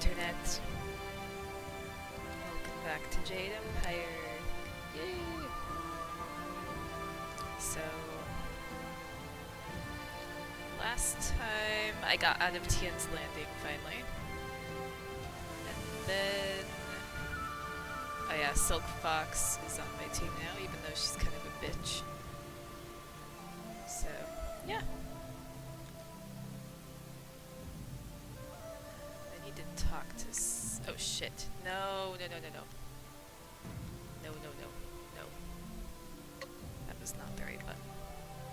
internet. Welcome back to Jade Empire. Yay! So, last time I got out of Tian's Landing finally. And then, oh yeah, Silk Fox is on my team now, even though she's kind of a bitch. So, yeah. I need to talk to oh shit. No. No. That was not the right button.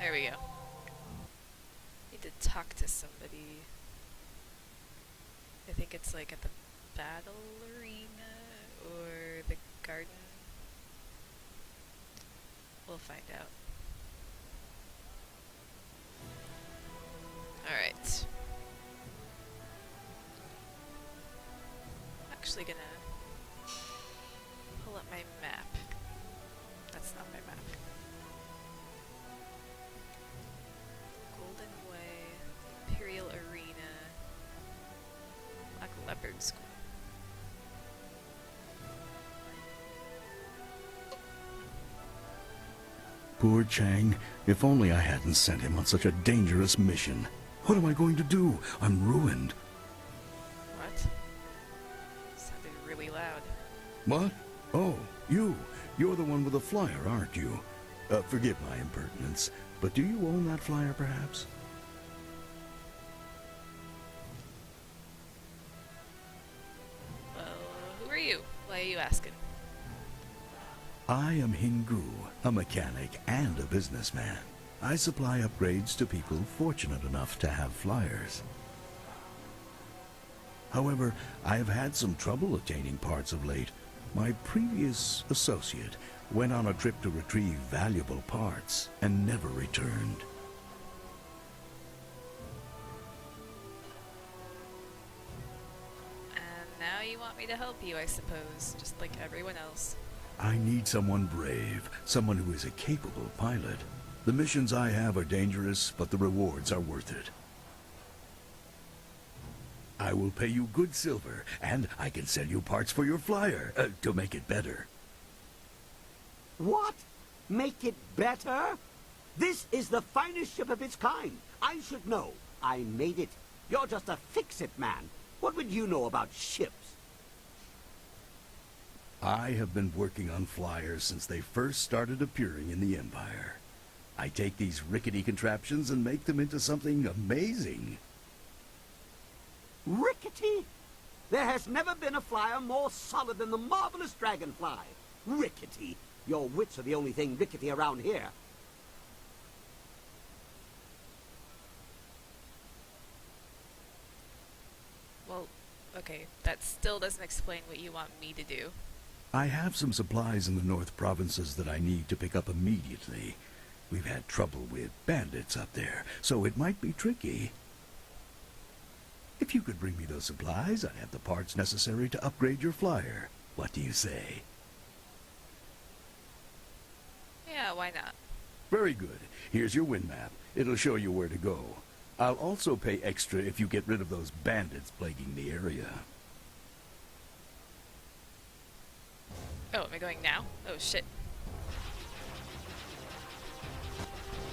There we go. Need to talk to somebody. I think it's like at the battle arena or the garden. We'll find out. Alright. Actually gonna pull up my map. That's not my map. Golden Way, Imperial Arena, Black Leopard School. Poor Chang. If only I hadn't sent him on such a dangerous mission. What am I going to do? I'm ruined. What? Sounded really loud. What? Oh, you. You're the one with the flyer, aren't you? Forgive my impertinence, but do you own that flyer, perhaps? Well, who are you? Why are you asking? I am Hingu, a mechanic and a businessman. I supply upgrades to people fortunate enough to have flyers. However, I have had some trouble attaining parts of late. My previous associate went on a trip to retrieve valuable parts and never returned. And now you want me to help you, I suppose, just like everyone else. I need someone brave, someone who is a capable pilot. The missions I have are dangerous, but the rewards are worth it. I will pay you good silver, and I can sell you parts for your flyer, to make it better. What? Make it better? This is the finest ship of its kind. I should know. I made it. You're just a fix-it man. What would you know about ships? I have been working on flyers since they first started appearing in the Empire. I take these rickety contraptions and make them into something amazing. Rickety? There has never been a flyer more solid than the marvelous dragonfly. Rickety? Your wits are the only thing rickety around here. Well, okay, that still doesn't explain what you want me to do. I have some supplies in the North Provinces that I need to pick up immediately. We've had trouble with bandits up there, so it might be tricky. If you could bring me those supplies, I'd have the parts necessary to upgrade your flyer. What do you say? Yeah, why not? Very good. Here's your wind map. It'll show you where to go. I'll also pay extra if you get rid of those bandits plaguing the area. Oh, am I going now? Oh, shit.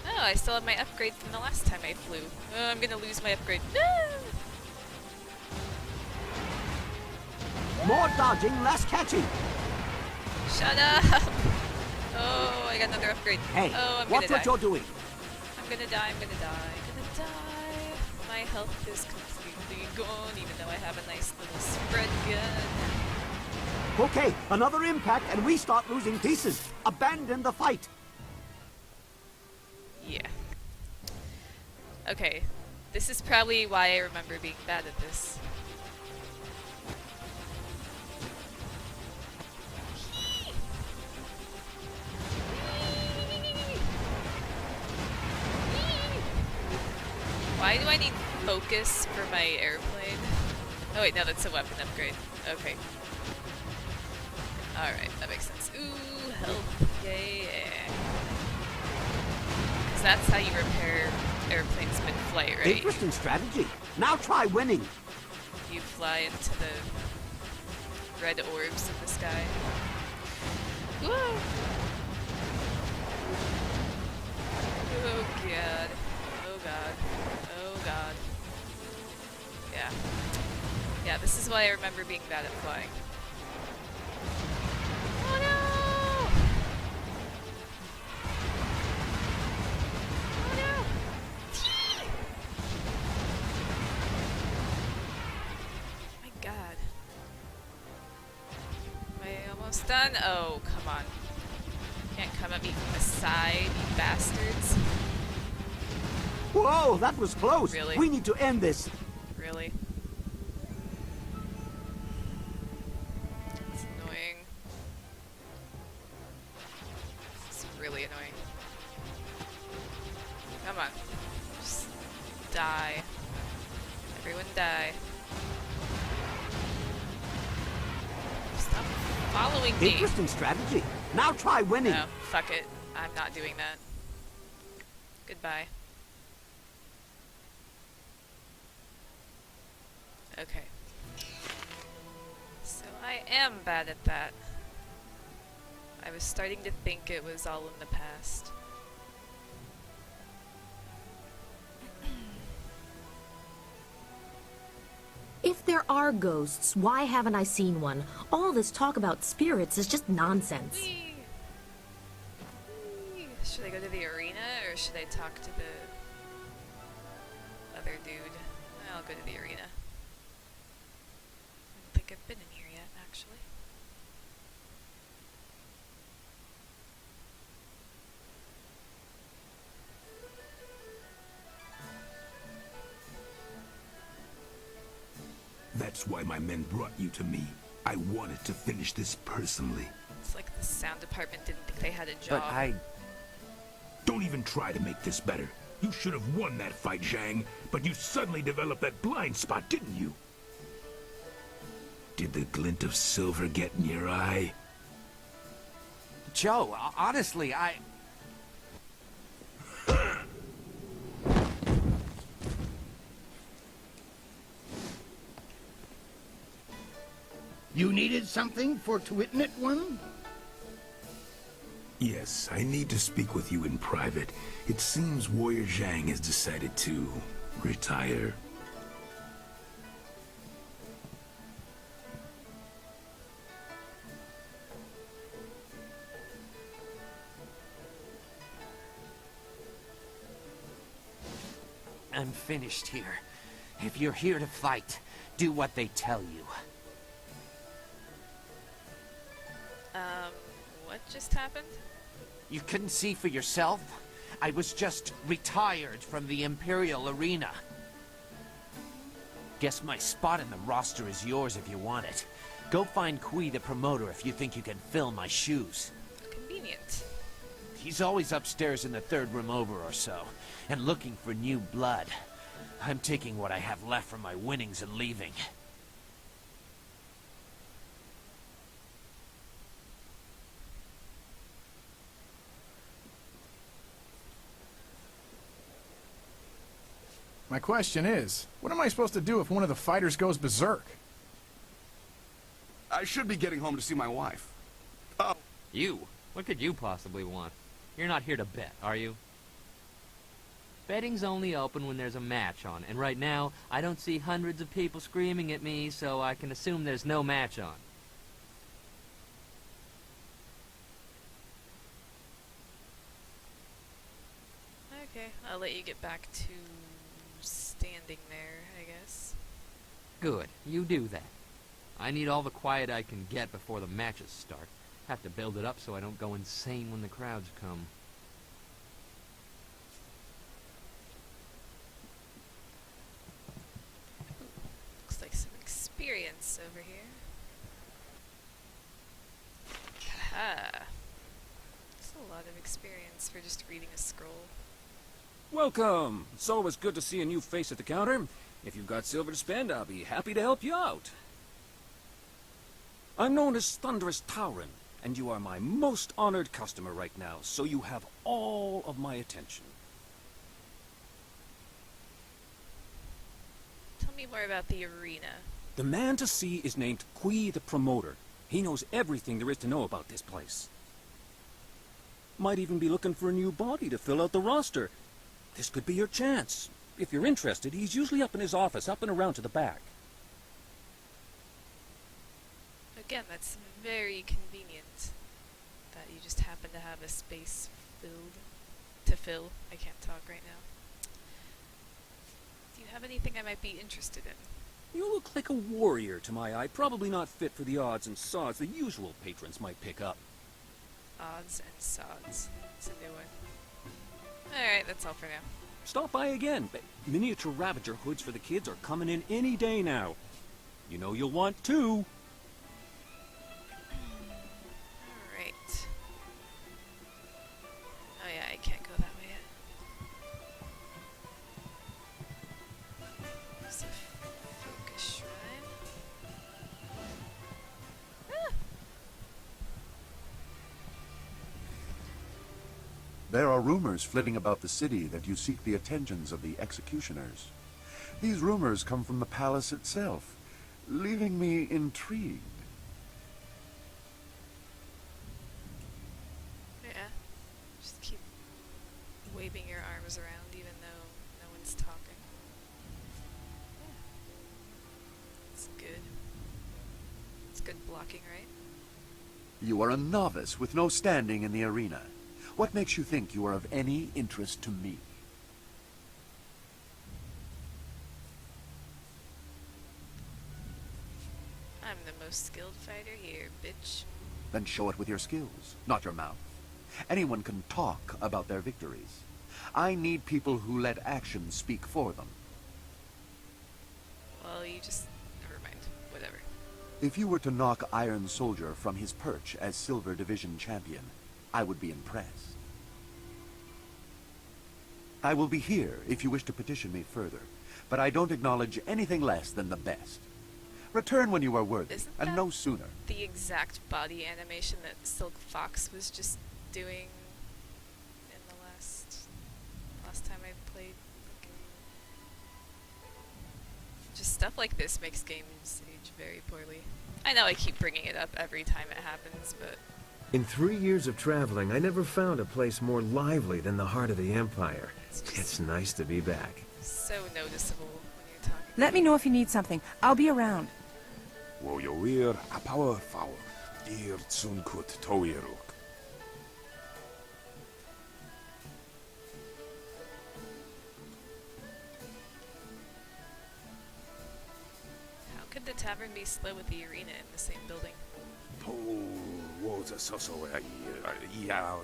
Oh, I still have my upgrade from the last time I flew. Oh, I'm gonna lose my upgrade. No! More dodging, less catching. Shut up! Oh, I got another upgrade. Hey, oh, I'm watch gonna what die. you're doing. I'm gonna die. My health is completely gone, even though I have a nice little spread gun. Okay, another impact and we start losing pieces. Abandon the fight. Yeah. Okay. This is probably why I remember being bad at this. Why do I need focus for my airplane? Oh wait, no, that's a weapon upgrade. Okay. Alright, that makes sense. Ooh, health. Yeah. Because that's how you repair airplanes mid-flight, right? Interesting strategy. Now try winning. you fly into the red orbs in the sky. Whoa! Oh god. Oh god. Oh god. Yeah. Yeah, this is why I remember being bad at flying. Oh no! Oh no! My god. Am I almost done? Oh, come on. Can't come at me from the side, you bastards. Whoa, that was close. Really? We need to end this. Really? It's annoying. It's really annoying. Come on. Just die. Everyone die. Stop following me. Interesting strategy. Now try winning. No, fuck it. I'm not doing that. Goodbye. Okay. So I am bad at that. I was starting to think it was all in the past. If there are ghosts, why haven't I seen one? All this talk about spirits is just nonsense. Whee! Whee! Should I go to the arena or should I talk to the other dude? I'll go to the arena. I don't think I've been in here yet, actually. That's why my men brought you to me. I wanted to finish this personally. It's like the sound department didn't think they had a job. But Don't even try to make this better. You should have won that fight, Zhang, but you suddenly developed that blind spot, didn't you? Did the glint of silver get in your eye? Joe, honestly, You needed something for to witness one? Yes, I need to speak with you in private. It seems Warrior Zhang has decided to retire. I'm finished here. If you're here to fight, do what they tell you. What just happened? You couldn't see for yourself? I was just retired from the Imperial Arena. Guess my spot in the roster is yours if you want it. Go find Kui the promoter if you think you can fill my shoes. Convenient. He's always upstairs in the third room over or so, and looking for new blood. I'm taking what I have left from my winnings and leaving. My question is, what am I supposed to do if one of the fighters goes berserk? I should be getting home to see my wife. Oh. You? What could you possibly want? You're not here to bet, are you? Betting's only open when there's a match on, and right now, I don't see hundreds of people screaming at me, so I can assume there's no match on. Okay, I'll let you get back to standing there, I guess. Good, you do that. I need all the quiet I can get before the matches start. Have to build it up so I don't go insane when the crowds come. Looks like some experience over here. Aha! That's a lot of experience for just reading a scroll. Welcome! It's always good to see a new face at the counter. If you've got silver to spend, I'll be happy to help you out. I'm known as Thunderous Tauren, and you are my most honored customer right now, so you have all of my attention. Tell me more about the arena. The man to see is named Kui the Promoter. He knows everything there is to know about this place. Might even be looking for a new body to fill out the roster. This could be your chance. If you're interested, he's usually up in his office, up and around to the back. Again, that's very convenient that you just happen to have a space to fill. I can't talk right now. Do you have anything I might be interested in? You look like a warrior to my eye, probably not fit for the odds and sods the usual patrons might pick up. Odds and sods. It's a new one. Alright, that's all for now. Stop by again. Miniature Ravager hoods for the kids are coming in any day now. You know you'll want two. Alright. Oh yeah, I can't go that way yet. There's a focus shrine. Ah! There are rumors flitting about the city that you seek the attentions of the executioners. These rumors come from the palace itself, leaving me intrigued. Yeah. Just keep waving your arms around even though no one's talking. Yeah. It's good. It's good blocking, right? You are a novice with no standing in the arena. What makes you think you are of any interest to me? I'm the most skilled fighter here, bitch. Then show it with your skills, not your mouth. Anyone can talk about their victories. I need people who let actions speak for them. Well, you just... never mind. Whatever. If you were to knock Iron Soldier from his perch as Silver Division champion, I would be impressed. I will be here if you wish to petition me further, but I don't acknowledge anything less than the best. Return when you are worthy, Isn't and that no sooner. the exact body animation that Silk Fox was just doing in the last time I played? Just stuff like this makes games age very poorly. I know I keep bringing it up every time it happens, but... In 3 years of traveling, I never found a place more lively than the heart of the Empire. It's nice to be back. so noticeable when you're talking. Let me know if you need something. I'll be around. Woyoir a powerful ir tsunkut toiruk. How could the tavern be split with the arena in the same building? Was a soso ya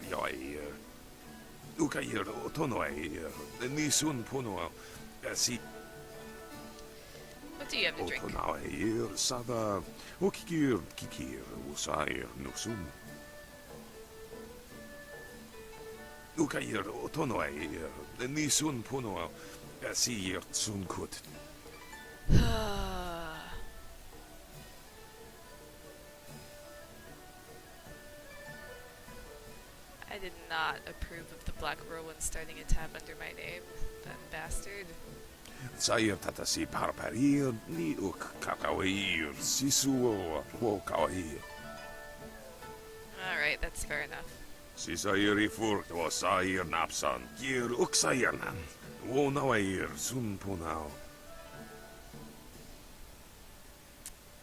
Ukair Otono Nisun Puno si What do you have to drink? Otonair Sada Ukikir Kikir Usair Nusum Ukair Otono Nisun Puno si Tsunkut. I did not approve of the Black Whirlwind starting a tab under my name. That bastard. Sair Tatasi Parparir Ni Uk Kakawair Sisu Wokawair. Alright, that's fair enough. Sisairi Furt was Sair Napsan Kir Uksayernan Wonawair Sunpunao.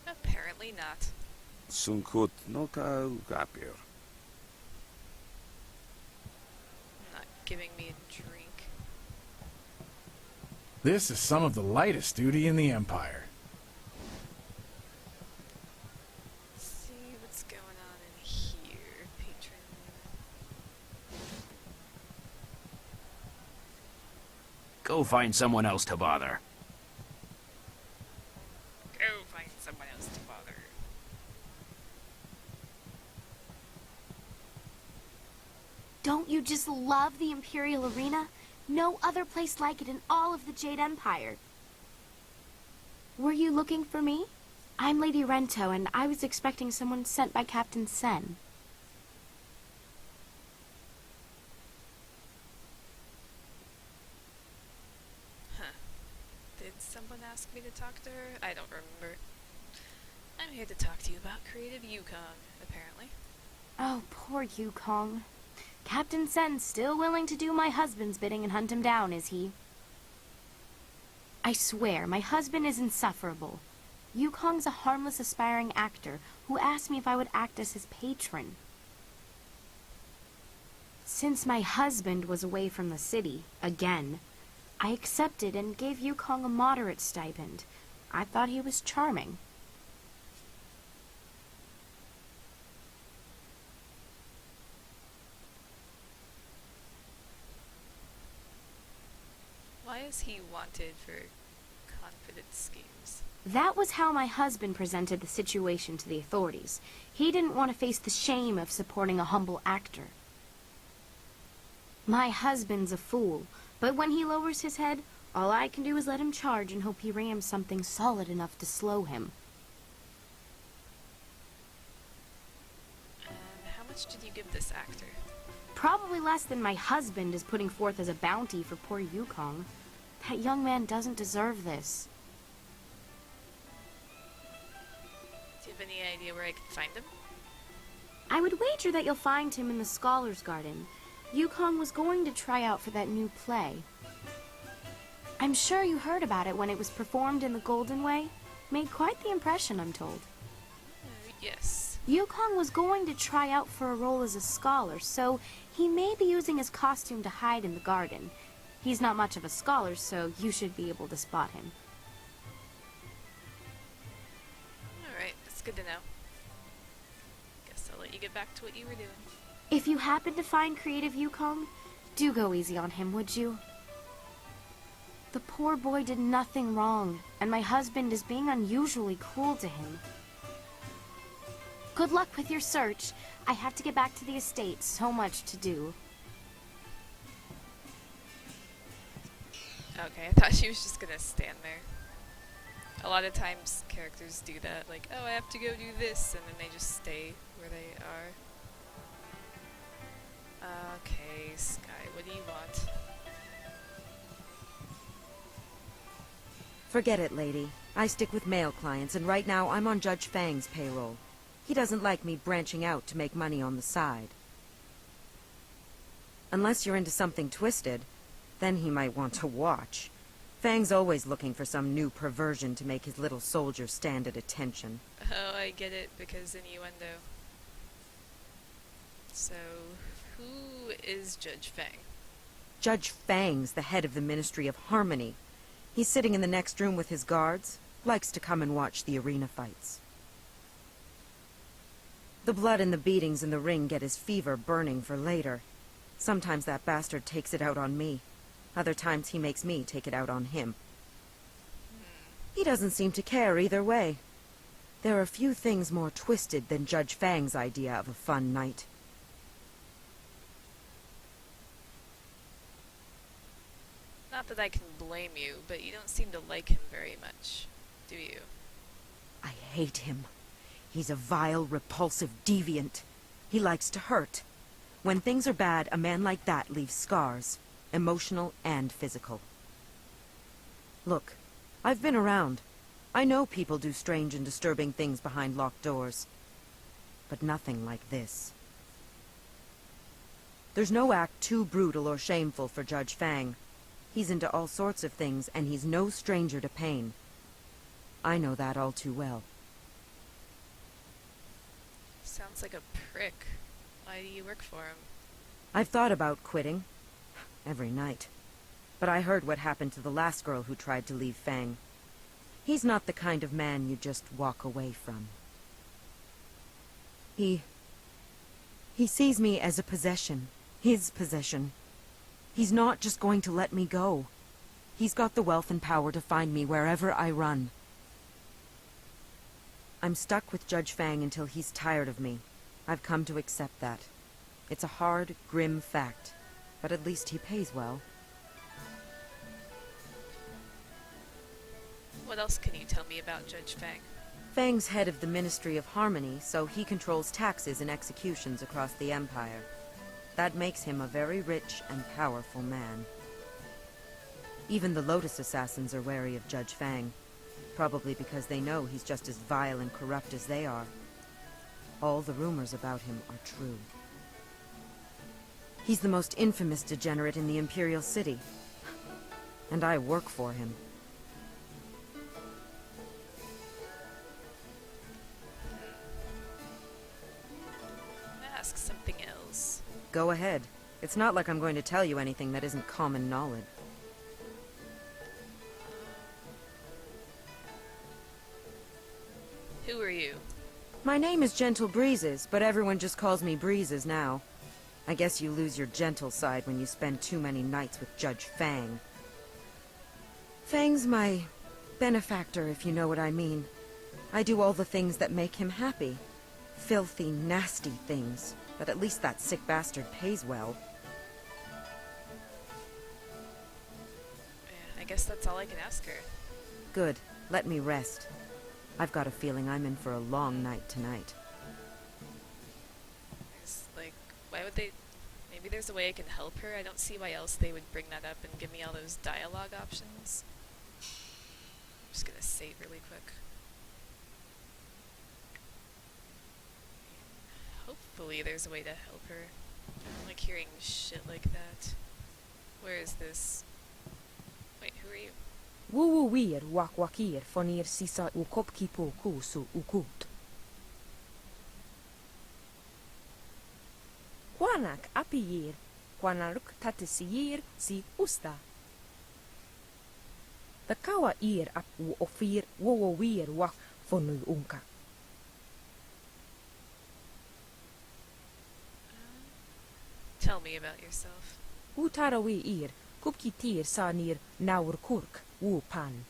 Apparently not. Sunkut Noka Gapir. Not giving me a drink. This is some of the lightest duty in the Empire. Let's see what's going on in here, patron. Go find someone else to bother. Go find someone else to bother. Don't you just love the Imperial Arena? No other place like it in all of the Jade Empire. Were you looking for me? I'm Lady Rento, and I was expecting someone sent by Captain Sen. Huh. Did someone ask me to talk to her? I don't remember. I'm here to talk to you about Creative Yukong, apparently. Oh, poor Yukong. Captain Sen's still willing to do my husband's bidding and hunt him down, is he? I swear, my husband is insufferable. Yukong's a harmless aspiring actor who asked me if I would act as his patron. Since my husband was away from the city, again, I accepted and gave Yukong a moderate stipend. I thought he was charming. Why is he wanted for confidence schemes? That was how my husband presented the situation to the authorities. He didn't want to face the shame of supporting a humble actor. My husband's a fool, but when he lowers his head, all I can do is let him charge and hope he rams something solid enough to slow him. And how much did you give this actor? Probably less than my husband is putting forth as a bounty for poor Yukong. That young man doesn't deserve this. Do you have any idea where I can find him? I would wager that you'll find him in the Scholars' Garden. Yukong was going to try out for that new play. I'm sure you heard about it when it was performed in the Golden Way. Made quite the impression, I'm told. Yes. Yukong was going to try out for a role as a scholar, so he may be using his costume to hide in the garden. He's not much of a scholar, so you should be able to spot him. Alright, that's good to know. Guess I'll let you get back to what you were doing. If you happen to find Creative Yukong, do go easy on him, would you? The poor boy did nothing wrong, and my husband is being unusually cruel to him. Good luck with your search. I have to get back to the estate. So much to do. Okay, I thought she was just gonna stand there. A lot of times characters do that, like, oh, I have to go do this, and then they just stay where they are. Okay, Sky, what do you want? Forget it, lady. I stick with male clients, and right now I'm on Judge Fang's payroll. He doesn't like me branching out to make money on the side. Unless you're into something twisted, then he might want to watch. Fang's always looking for some new perversion to make his little soldier stand at attention. Oh, I get it, because innuendo. So, who is Judge Fang? Judge Fang's the head of the Ministry of Harmony. He's sitting in the next room with his guards, likes to come and watch the arena fights. The blood and the beatings in the ring get his fever burning for later. Sometimes that bastard takes it out on me. Other times he makes me take it out on him. He doesn't seem to care either way. There are few things more twisted than Judge Fang's idea of a fun night. Not that I can blame you, but you don't seem to like him very much, do you? I hate him. He's a vile, repulsive deviant. He likes to hurt. When things are bad, a man like that leaves scars, emotional and physical. Look, I've been around. I know people do strange and disturbing things behind locked doors. But nothing like this. There's no act too brutal or shameful for Judge Fang. He's into all sorts of things, and he's no stranger to pain. I know that all too well. Sounds like a prick. Why do you work for him? I've thought about quitting. Every night. But I heard what happened to the last girl who tried to leave Fang. He's not the kind of man you just walk away from. He sees me as a possession. His possession. He's not just going to let me go. He's got the wealth and power to find me wherever I run. I'm stuck with Judge Fang until he's tired of me. I've come to accept that. It's a hard, grim fact, but at least he pays well. What else can you tell me about Judge Fang? Fang's head of the Ministry of Harmony, so he controls taxes and executions across the Empire. That makes him a very rich and powerful man. Even the Lotus Assassins are wary of Judge Fang. Probably because they know he's just as vile and corrupt as they are. All the rumors about him are true. He's the most infamous degenerate in the Imperial City. And I work for him. Ask something else. Go ahead. It's not like I'm going to tell you anything that isn't common knowledge. Who are you? My name is Gentle Breezes, but everyone just calls me Breezes now. I guess you lose your gentle side when you spend too many nights with Judge Fang. Fang's my benefactor, if you know what I mean. I do all the things that make him happy. Filthy, nasty things. But at least that sick bastard pays well. I guess that's all I can ask her. Good. Let me rest. I've got a feeling I'm in for a long night tonight. Why would they... Maybe there's a way I can help her. I don't see why else they would bring that up and give me all those dialogue options. I'm just gonna save really quick. Hopefully there's a way to help her. I don't like hearing shit like that. Where is this? Wait, who are you? Wuwuwir wakwakir fonir sisa ukopkipo kusu ukut. Kwanak apiyir, kwanaruk tatisiyir si usta. The kawa ir ap ofir wowowir wak fonu unka. Tell me about yourself. Utarawi ir, kupkitir sanir naur kurk, wu pan.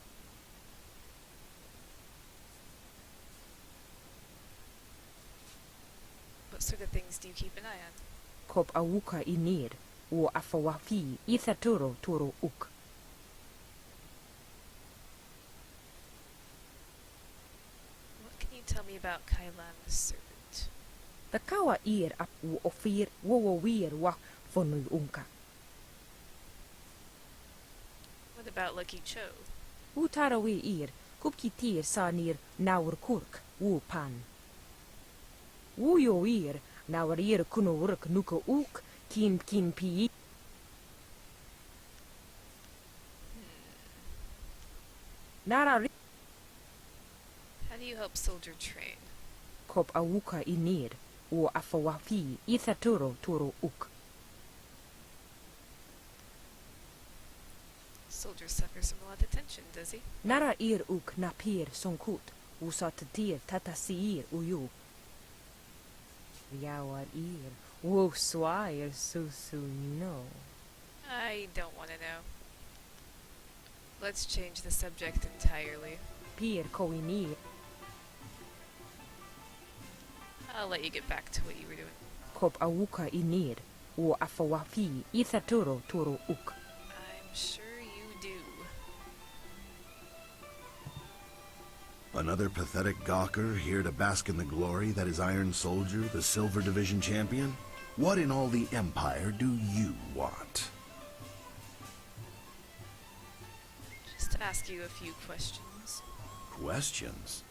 What sort of things do you keep an eye on? Kop awuka inir, wu afawafi ithaturo turo uk. What can you tell me about Kailan the Serpent? The kawa ir ap wu ofir wowowir wak fonu unka. What about Lucky Cho? Utarawi ir, kupkitir sanir naur kurk, wu pan. Wu yo ir, naur ir kuno urk nuka uk, kin pi. Nara How do you help Soldier train? kop awuka inir, wu afawafi ithaturo turo uk. Soldier suffers from a lot of tension, does he? Nara ir uk napir sonkut, wu satatir tatasiir uyu. Yawar ir, wu swair susu no. I don't want to know. Let's change the subject entirely. Pir koinir. I'll let you get back to what you were doing. Kop awuka inir, wu afawafi ithaturo turo uk. I'm sure you do. Another pathetic gawker here to bask in the glory that is Iron Soldier, the Silver Division champion? What in all the Empire do you want? Just to ask you a few questions. Questions?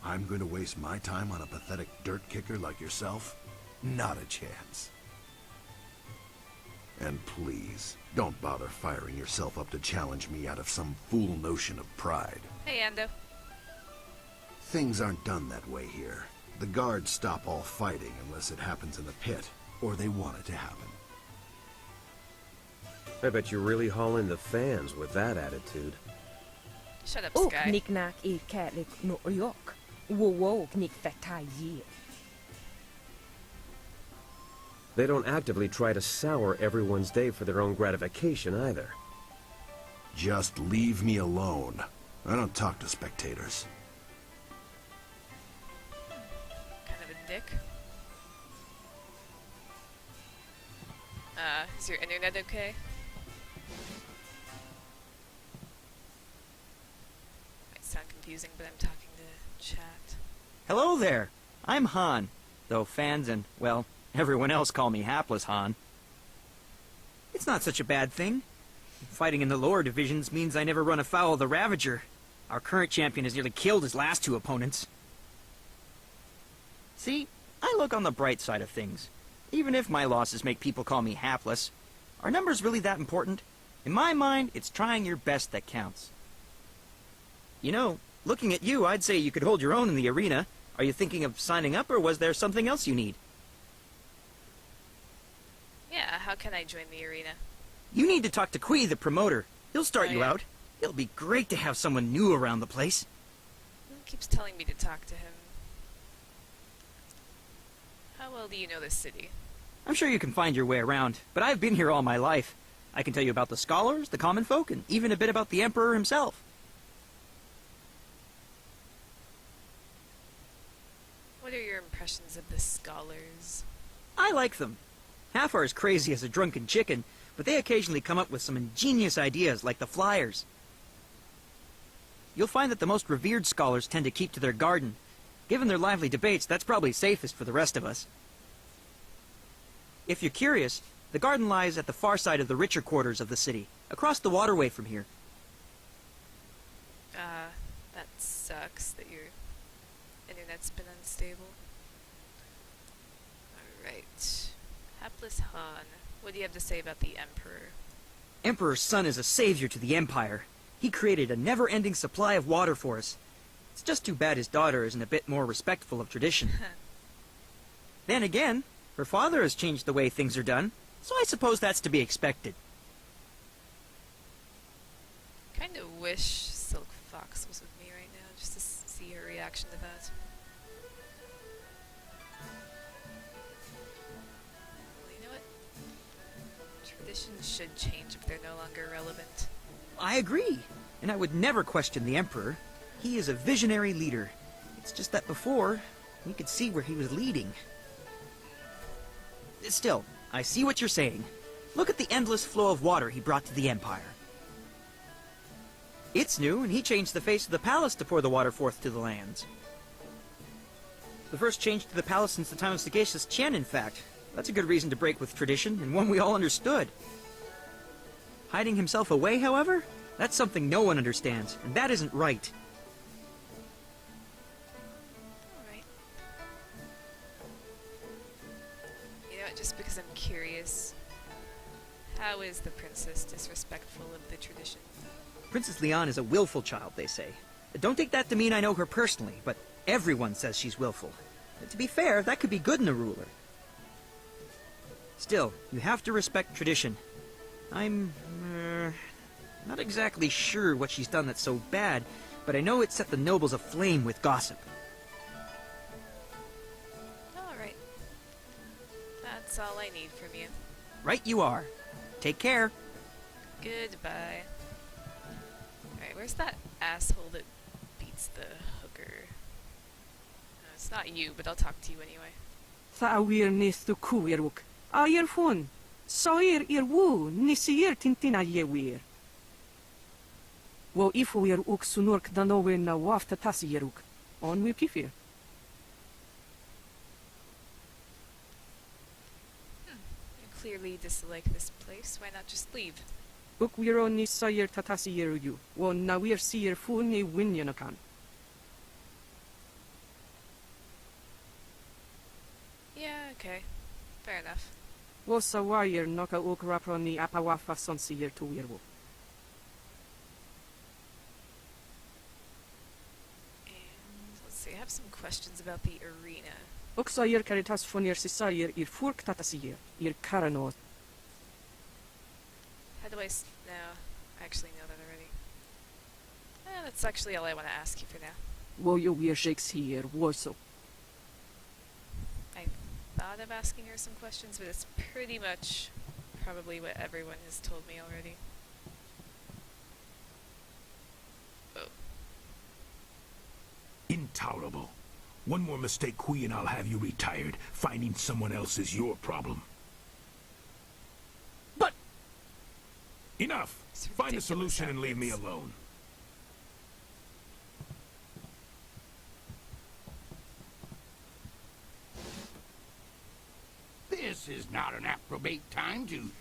I'm going to waste my time on a pathetic dirt kicker like yourself? Not a chance. And please, don't bother firing yourself up to challenge me out of some fool notion of pride. Hey, Ando. Things aren't done that way here. The guards stop all fighting unless it happens in the pit, or they want it to happen. I bet you really haul in the fans with that attitude. Shut up, Uk Sky. niknak ir katlik no yok. Wo wo knik fatai yir. They don't actively try to sour everyone's day for their own gratification either. Just leave me alone. I don't talk to spectators. Kind of a dick. Is your internet okay? Might sound confusing, but I'm talking to chat. Hello there. I'm Han, though fans and, well, everyone else call me Hapless Han. It's not such a bad thing. Fighting in the lower divisions means I never run afoul of the Ravager. Our current champion has nearly killed his last two opponents. See, I look on the bright side of things. Even if my losses make people call me hapless, are numbers really that important? In my mind, it's trying your best that counts. You know, looking at you, I'd say you could hold your own in the arena. Are you thinking of signing up, or was there something else you need? Yeah, how can I join the arena? You need to talk to Kui, the promoter. He'll start you yeah. out. It'll be great to have someone new around the place. Who keeps telling me to talk to him? How well do you know this city? I'm sure you can find your way around, but I've been here all my life. I can tell you about the scholars, the common folk, and even a bit about the Emperor himself. What are your impressions of the scholars? I like them. Half are as crazy as a drunken chicken, but they occasionally come up with some ingenious ideas like the flyers. You'll find that the most revered scholars tend to keep to their garden. Given their lively debates, that's probably safest for the rest of us. If you're curious, the garden lies at the far side of the richer quarters of the city, across the waterway from here. That sucks that your internet's been unstable. Alright. Hapless Han, what do you have to say about the Emperor? Emperor's son is a savior to the Empire. He created a never-ending supply of water for us. It's just too bad his daughter isn't a bit more respectful of tradition. Then again, her father has changed the way things are done, so I suppose that's to be expected. Kinda wish Silk Fox was with me right now, just to see her reaction to that. Well, you know what? Traditions should change if they're no longer relevant. I agree, and I would never question the Emperor. He is a visionary leader. It's just that before, we could see where he was leading. Still, I see what you're saying. Look at the endless flow of water he brought to the Empire. It's new, and he changed the face of the palace to pour the water forth to the lands. The first change to the palace since the time of sagacious Qian, in fact. That's a good reason to break with tradition, and one we all understood. Hiding himself away, however, that's something no one understands, and that isn't right. Alright. You know what, just because I'm curious, how is the princess disrespectful of the tradition? Princess Leon is a willful child, they say. Don't take that to mean I know her personally, but everyone says she's willful. To be fair, that could be good in a ruler. Still, you have to respect tradition. I'm not exactly sure what she's done that's so bad, but I know it set the nobles aflame with gossip. Alright. That's all I need from you. Right you are. Take care. Goodbye. Alright, where's that asshole that beats the hooker? It's not you, but I'll talk to you anyway. Thawir nis tu kuiruk. Ayer fun. Soir irwu nisir tintina yewir. Wo ifuir uk sunurk danowe na wafta tasieruk. On we pifir. You clearly dislike this place. Why not just leave? Uk wiro ni soir tatasieru you. Wo nawir sier fu ni winyanakan. Yeah, okay. Fair enough. Wo sawir noka uk rapro ni apawafa son sier tu wirwo. Let's see, I have some questions about the arena. Uk soir caritas funir si soir ir furk tatasier. Ir karano. How do I no, I actually know that already. That's actually all I want to ask you for now. Wo yo wir Shakespeare, wo so. I thought of asking her some questions, but it's pretty much probably what everyone has told me already. Oh. Intolerable. One more mistake, Kui, and I'll have you retired. Finding someone else is your problem. But... Enough! Find a solution and leave me alone. This is not an approbate time to...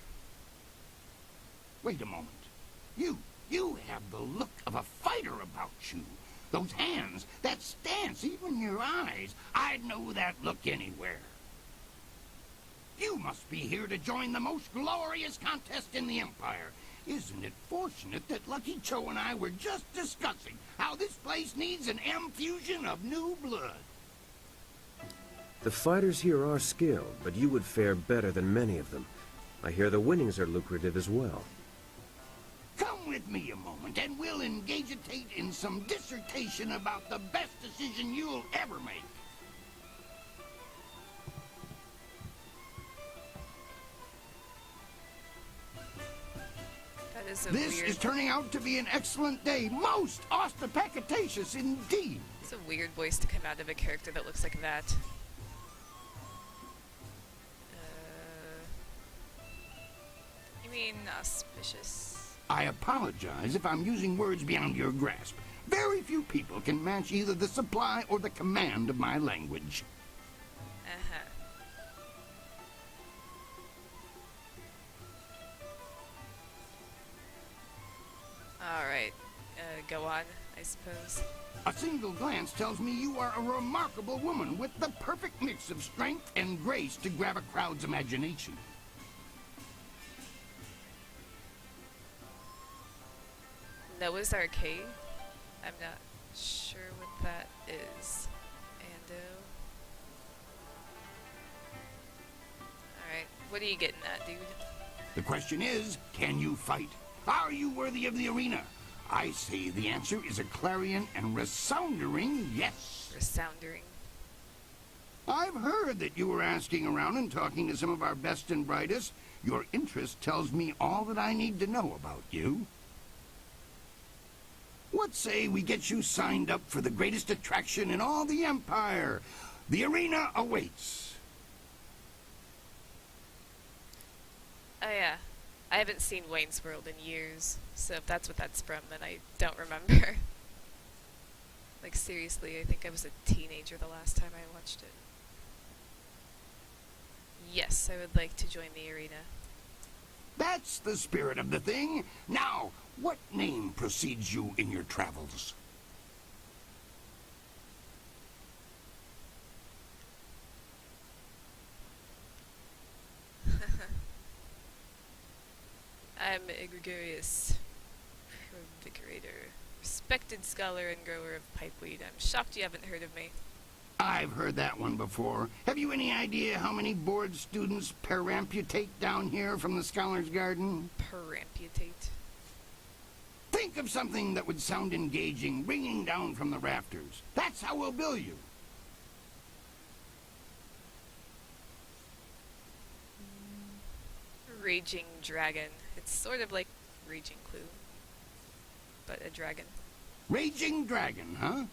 Wait a moment. You have the look of a fighter about you. Those hands, that stance, even your eyes. I'd know that look anywhere. You must be here to join the most glorious contest in the Empire. Isn't it fortunate that Lucky Cho and I were just discussing how this place needs an infusion of new blood? The fighters here are skilled, but you would fare better than many of them. I hear the winnings are lucrative as well. Come with me a moment, and we'll engagitate in some dissertation about the best decision you'll ever make. This is turning out to be an excellent day. Most ostentatious indeed. It's a weird voice to come out of a character that looks like that. You mean auspicious? I apologize if I'm using words beyond your grasp. Very few people can match either the supply or the command of my language. Uh-huh. Alright, go on, I suppose. A single glance tells me you are a remarkable woman with the perfect mix of strength and grace to grab a crowd's imagination. Noah's Arcade? I'm not sure what that is. Ando. Alright, what are you getting at, dude? The question is, can you fight? Are you worthy of the arena? I say the answer is a clarion and resounding yes. Resounding. I've heard that you were asking around and talking to some of our best and brightest. Your interest tells me all that I need to know about you. What say we get you signed up for the greatest attraction in all the Empire? The arena awaits. Oh yeah. I haven't seen Wayne's World in years, so if that's what that's from, then I don't remember. Like, seriously, I think I was a teenager the last time I watched it. Yes, I would like to join the arena. That's the spirit of the thing. Now, what name precedes you in your travels? I'm a gregarious provicorator, respected scholar and grower of pipeweed. I'm shocked you haven't heard of me. I've heard that one before. Have you any idea how many board students peramputate down here from the Scholar's Garden? Peramputate? Think of something that would sound engaging, ringing down from the rafters. That's how we'll bill you. Raging Dragon. It's sort of like Raging Clue, but a dragon. Raging Dragon, huh?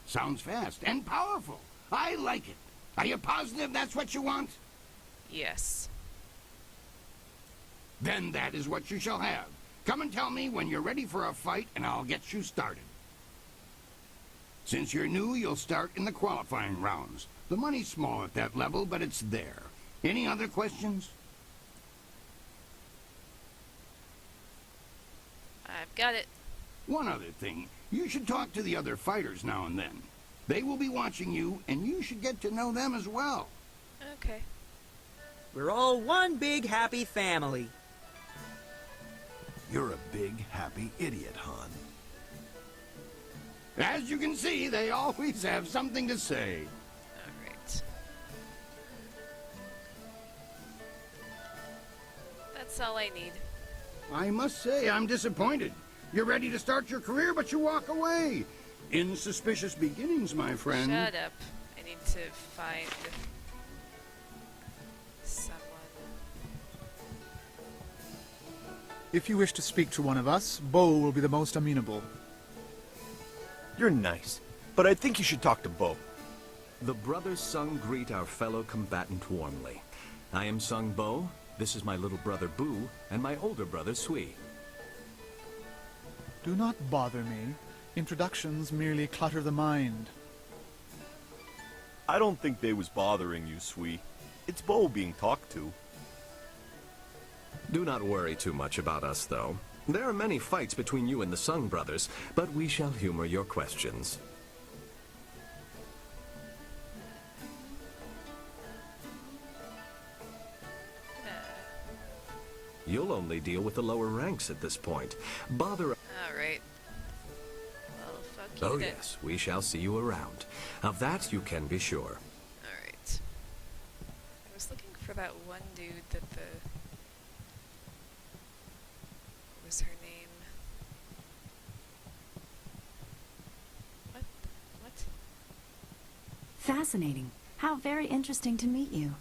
Sounds fast and powerful. I like it. Are you positive that's what you want? Yes. Then that is what you shall have. Come and tell me when you're ready for a fight, and I'll get you started. Since you're new, you'll start in the qualifying rounds. The money's small at that level, but it's there. Any other questions? I've got it. One other thing. You should talk to the other fighters now and then. They will be watching you, and you should get to know them as well. Okay. We're all one big happy family. You're a big, happy idiot, Han. As you can see, they always have something to say. Alright. That's all I need. I must say, I'm disappointed. You're ready to start your career, but you walk away. Insuspicious beginnings, my friend. Shut up. I need to find someone. If you wish to speak to one of us, Bo will be the most amenable. You're nice, but I think you should talk to Bo. The brothers Sung greet our fellow combatant warmly. I am Sung Bo, this is my little brother Boo, and my older brother Sui. Do not bother me. Introductions merely clutter the mind. I don't think they was bothering you, Sui. It's Bo being talked to. Do not worry too much about us, though. There are many fights between you and the Sung brothers, but we shall humor your questions. You'll only deal with the lower ranks at this point. Bother... Alright. Well, fuck you Oh then. yes, we shall see you around. Of that you can be sure. Alright. I was looking for that one dude that the... What was her name? What? Fascinating. How very interesting to meet you.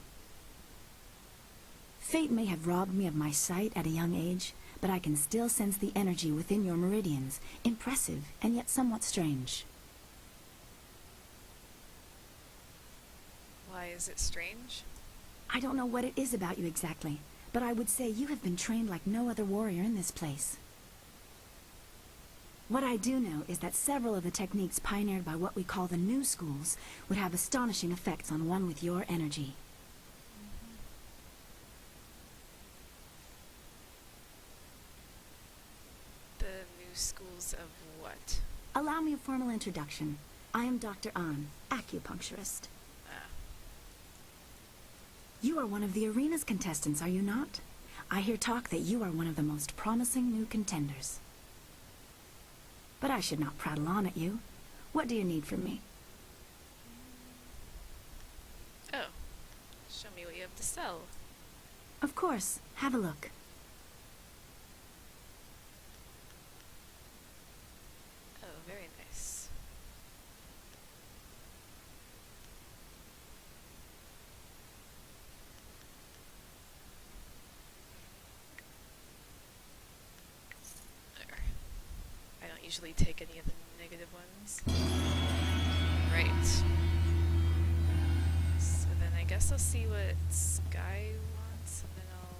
Fate may have robbed me of my sight at a young age, but I can still sense the energy within your meridians. Impressive, and yet somewhat strange. Why is it strange? I don't know what it is about you exactly, but I would say you have been trained like no other warrior in this place. What I do know is that several of the techniques pioneered by what we call the new schools would have astonishing effects on one with your energy. The new schools of what? Allow me a formal introduction. I am Dr. An, acupuncturist. You are one of the arena's contestants, are you not? I hear talk that you are one of the most promising new contenders. But I should not prattle on at you. What do you need from me? Oh. Show me what you have to sell. Of course. Have a look. Oh, very nice. There. I don't usually take any of the negative ones. Right. So then I guess I'll see what Sky wants, and then I'll...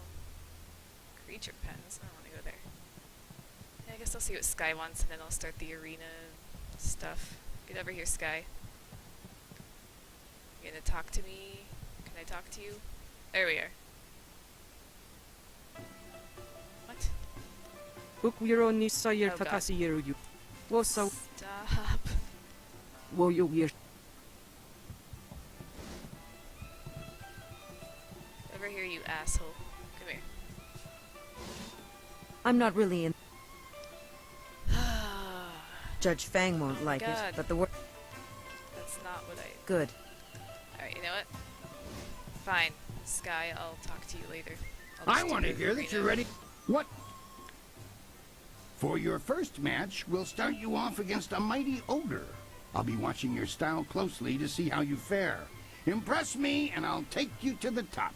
Creature pens? I don't want to go there. Yeah, I guess I'll see what Sky wants, and then I'll start the arena stuff. Get over here, Sky. You gonna talk to me? Can I talk to you? There we are. What? Ukwiro ni sayir Oh, God. takasiyeru yu. Wo so Stop. wo yo wir. Over here, you asshole. Come here. I'm not really in... Judge Fang won't like God. it, but the word... That's not what I... Good. Alright, you know what? Fine. Sky, I'll talk to you later. I want to hear that you're ready. What? For your first match, we'll start you off against a mighty ogre. I'll be watching your style closely to see how you fare. Impress me, and I'll take you to the top.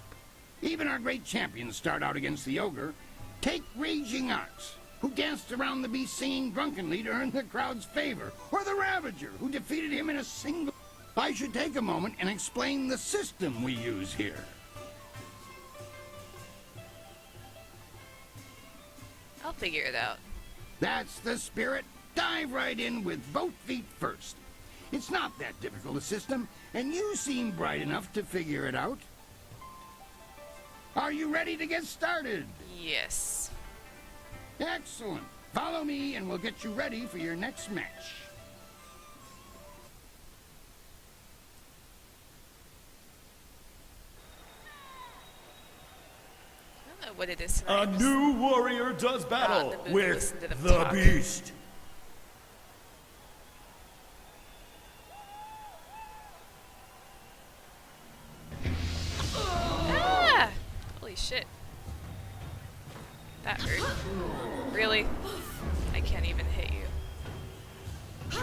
Even our great champions start out against the ogre. Take Raging Ox, who danced around the beast singing drunkenly to earn the crowd's favor, or the Ravager, who defeated him in a single... I should take a moment and explain the system we use here. I'll figure it out. That's the spirit. Dive right in with both feet first. It's not that difficult a system, and you seem bright enough to figure it out. Are you ready to get started? Yes. Excellent. Follow me, and we'll get you ready for your next match. I don't know what it is A tonight. new warrior does battle Not in the mood to with listen to them the talk. beast. Ah! Holy shit. That hurt. Really? I can't even hit you.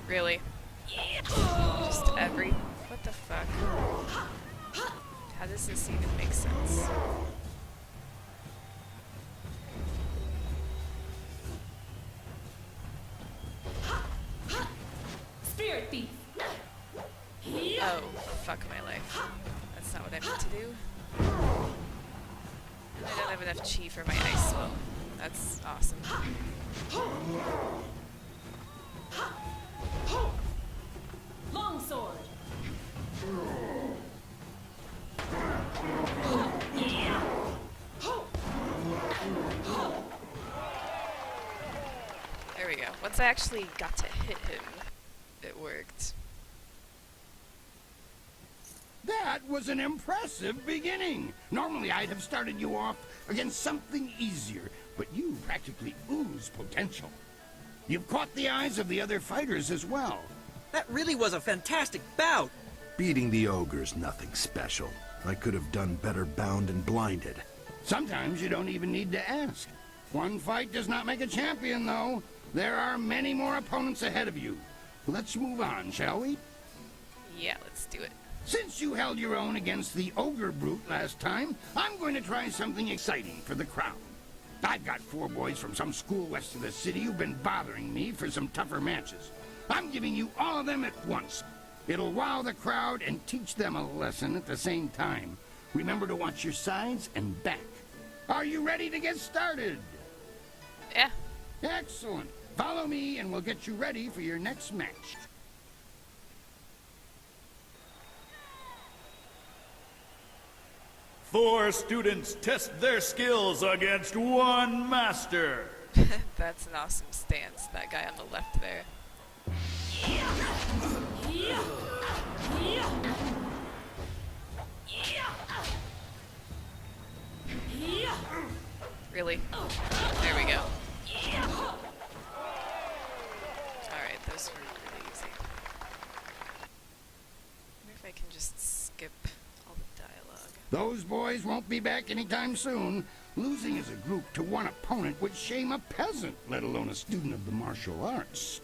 Really? Just every... What the fuck? How does this even make sense? Spirit thief. Oh, fuck my life. That's not what I meant to do. I don't have enough chi for my ice spell. That's awesome. Longsword. I actually got to hit him, it worked. That was an impressive beginning. Normally I'd have started you off against something easier, but you practically ooze potential. You've caught the eyes of the other fighters as well. That really was a fantastic bout. Beating the ogre's nothing special. I could have done better bound and blinded. Sometimes you don't even need to ask. One fight does not make a champion, though. There are many more opponents ahead of you. Let's move on, shall we? Yeah, let's do it. Since you held your own against the ogre brute last time, I'm going to try something exciting for the crowd. I've got 4 boys from some school west of the city who've been bothering me for some tougher matches. I'm giving you all of them at once. It'll wow the crowd and teach them a lesson at the same time. Remember to watch your sides and back. Are you ready to get started? Yeah. Excellent. Follow me and we'll get you ready for your next match. Four students test their skills against one master. That's an awesome stance, that guy on the left there. Really? There we go. Alright, those were really easy. I wonder if I can just skip all the dialogue. Those boys won't be back anytime soon. Losing as a group to one opponent would shame a peasant, let alone a student of the martial arts.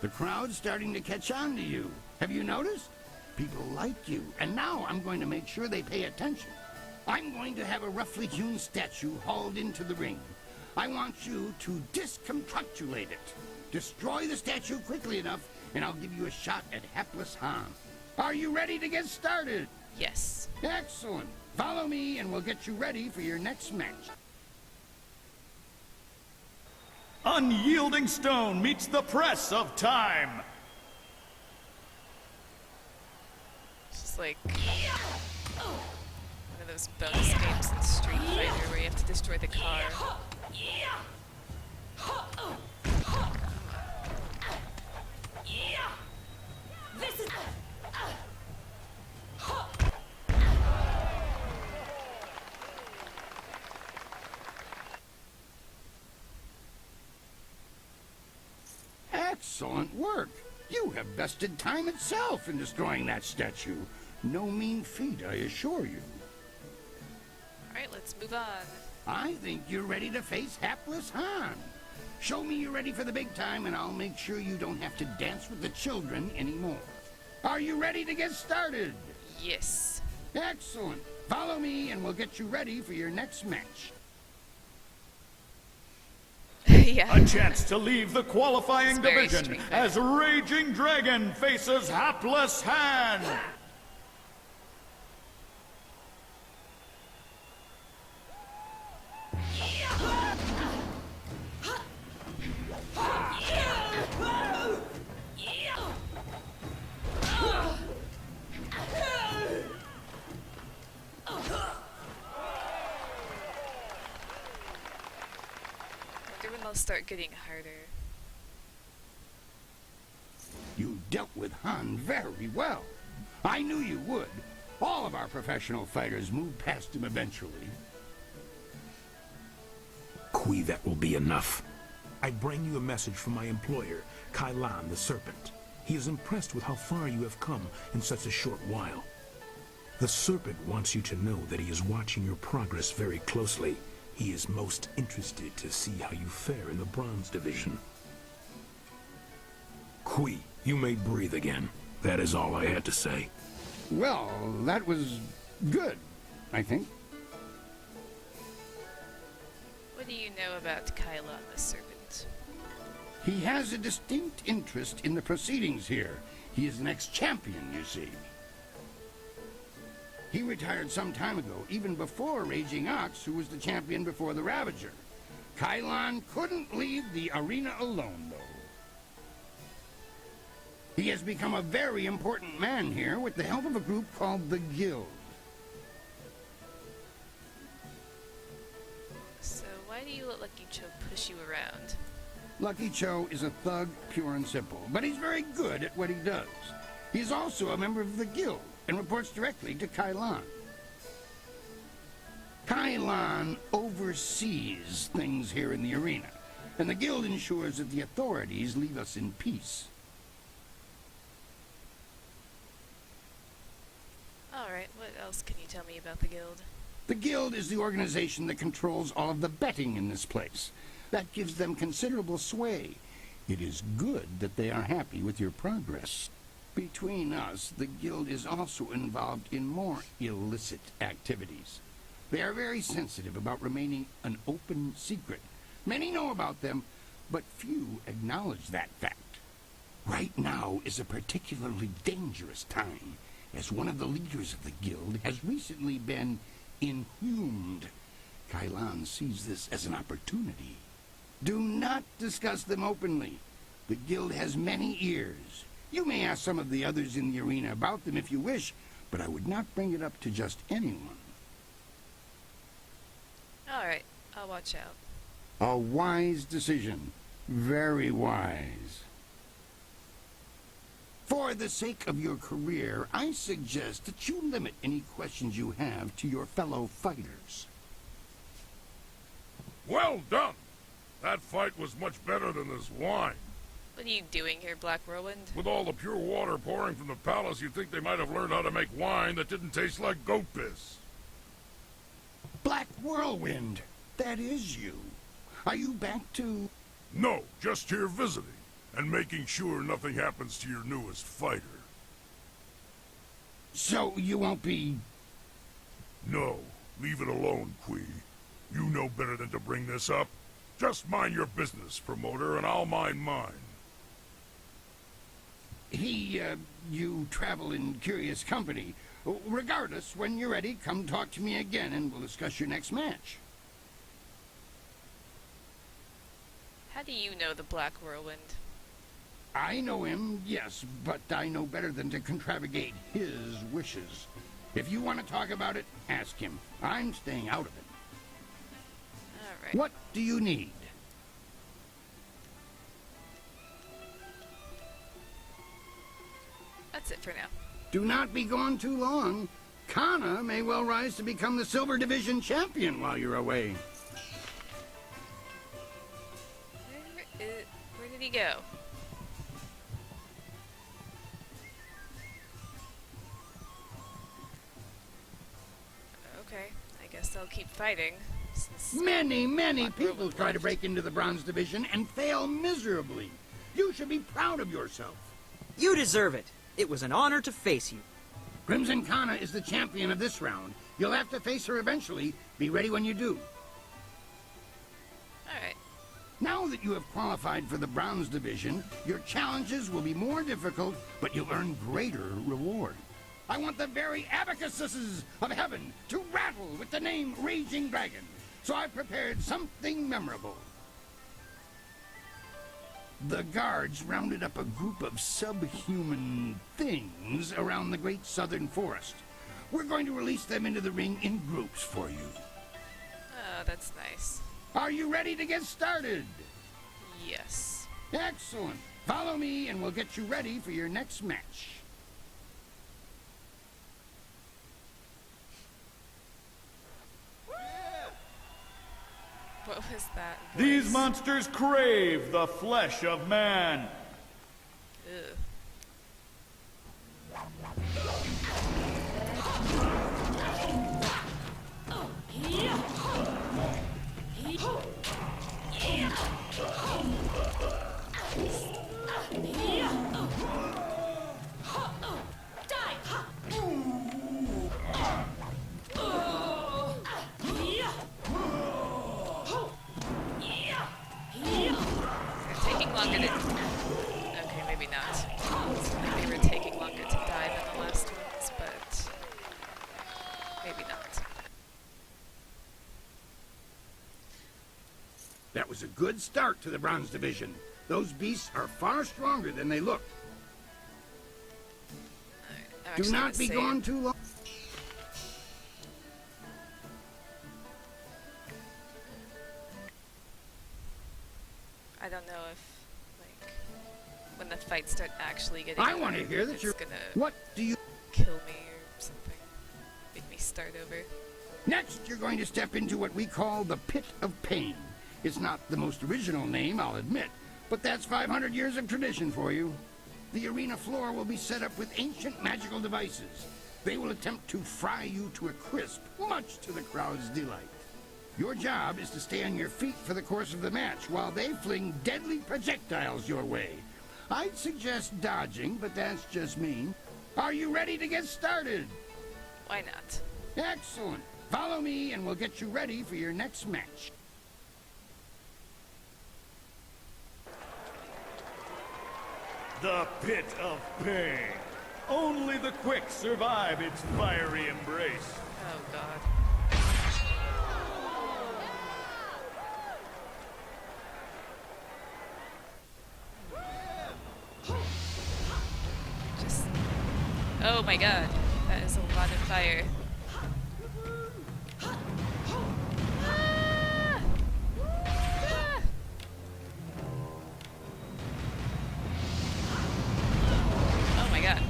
The crowd's starting to catch on to you. Have you noticed? People like you, and now I'm going to make sure they pay attention. I'm going to have a roughly hewn statue hauled into the ring. I want you to discombobulate it. Destroy the statue quickly enough, and I'll give you a shot at hapless Han. Are you ready to get started? Yes. Excellent. Follow me, and we'll get you ready for your next match. Unyielding stone meets the press of time. It's just like one of those bonus games in Street Fighter where you have to destroy the car. This is... Excellent work. You have bested time itself in destroying that statue. No mean feat, I assure you. Alright, let's move on. I think you're ready to face hapless Han. Show me you're ready for the big time, and I'll make sure you don't have to dance with the children anymore. Are you ready to get started? Yes. Excellent. Follow me, and we'll get you ready for your next match. Yeah. A chance to leave the qualifying It's very division as Raging Dragon faces Hapless Han. They'll start getting harder. You dealt with Han very well. I knew you would. All of our professional fighters move past him eventually. Kui, that will be enough. I bring you a message from my employer, Kailan the Serpent. He is impressed with how far you have come in such a short while. The Serpent wants you to know that he is watching your progress very closely. He is most interested to see how you fare in the Bronze Division. Kui, you may breathe again. That is all I had to say. Well, that was good, I think. What do you know about Kailan the Serpent? He has a distinct interest in the proceedings here. He is the next champion, you see. He retired some time ago, even before Raging Ox, who was the champion before the Ravager. Kailan couldn't leave the arena alone, though. He has become a very important man here with the help of a group called the Guild. So why do you let Lucky Cho push you around? Lucky Cho is a thug, pure and simple, but he's very good at what he does. He's also a member of the guild and reports directly to Kai Lan. Kai Lan oversees things here in the arena, and the guild ensures that the authorities leave us in peace. Alright, what else can you tell me about the guild? The guild is the organization that controls all of the betting in this place. That gives them considerable sway. It is good that they are happy with your progress. Between us, the guild is also involved in more illicit activities. They are very sensitive about remaining an open secret. Many know about them, but few acknowledge that fact. Right now is a particularly dangerous time, as one of the leaders of the guild has recently been inhumed. Kai Lan sees this as an opportunity. Do not discuss them openly. The guild has many ears. You may ask some of the others in the arena about them if you wish, but I would not bring it up to just anyone. Alright, I'll watch out. A wise decision. Very wise. For the sake of your career, I suggest that you limit any questions you have to your fellow fighters. Well done! That fight was much better than this wine. What are you doing here, Black Whirlwind? With all the pure water pouring from the palace, you'd think they might have learned how to make wine that didn't taste like goat piss. Black Whirlwind, that is you. Are you back to... No, just here visiting, and making sure nothing happens to your newest fighter. So you won't be... No, leave it alone, Kui. You know better than to bring this up. Just mind your business, promoter, and I'll mind mine. You travel in curious company. Regardless, when you're ready, come talk to me again and we'll discuss your next match. How do you know the Black Whirlwind? I know him, yes, but I know better than to contravigate his wishes. If you want to talk about it, ask him. I'm staying out of it. Alright. What do you need? That's it for now. Do not be gone too long. Kana may well rise to become the Silver Division champion while you're away. Where did he go? Okay, I guess I'll keep fighting. Many people try to break into the Bronze Division and fail miserably. You should be proud of yourself. You deserve it. It was an honor to face you. Crimson Kana is the champion of this round. You'll have to face her eventually. Be ready when you do. Alright. Now that you have qualified for the Bronze Division, your challenges will be more difficult, but you'll earn greater reward. I want the very abacuses of heaven to rattle with the name Raging Dragon, so I've prepared something memorable. The guards rounded up a group of subhuman things around the great southern forest. We're going to release them into the ring in groups for you. Oh, that's nice. Are you ready to get started? Yes. Excellent. Follow me and we'll get you ready for your next match. What was that voice? These monsters crave the flesh of man. Ugh. Taking longer to... Okay, maybe not. They were taking longer to die than the last ones, but... maybe not. That was a good start to the Bronze Division. Those beasts are far stronger than they look. Do not be gone too long. I don't know if, like, when the fights start actually getting I want to hard, hear that it's you're... gonna What do you... kill me or something. Make me start over. Next, you're going to step into what we call the Pit of Pain. It's not the most original name, I'll admit, but that's 500 years of tradition for you. The arena floor will be set up with ancient magical devices. They will attempt to fry you to a crisp, much to the crowd's delight. Your job is to stay on your feet for the course of the match while they fling deadly projectiles your way. I'd suggest dodging, but that's just me. Are you ready to get started? Why not? Excellent. Follow me and we'll get you ready for your next match. The Pit of Pain. Only the quick survive its fiery embrace. Oh, God. Just... Oh my God. That is a lot of fire. Ah! Ah! Oh my God.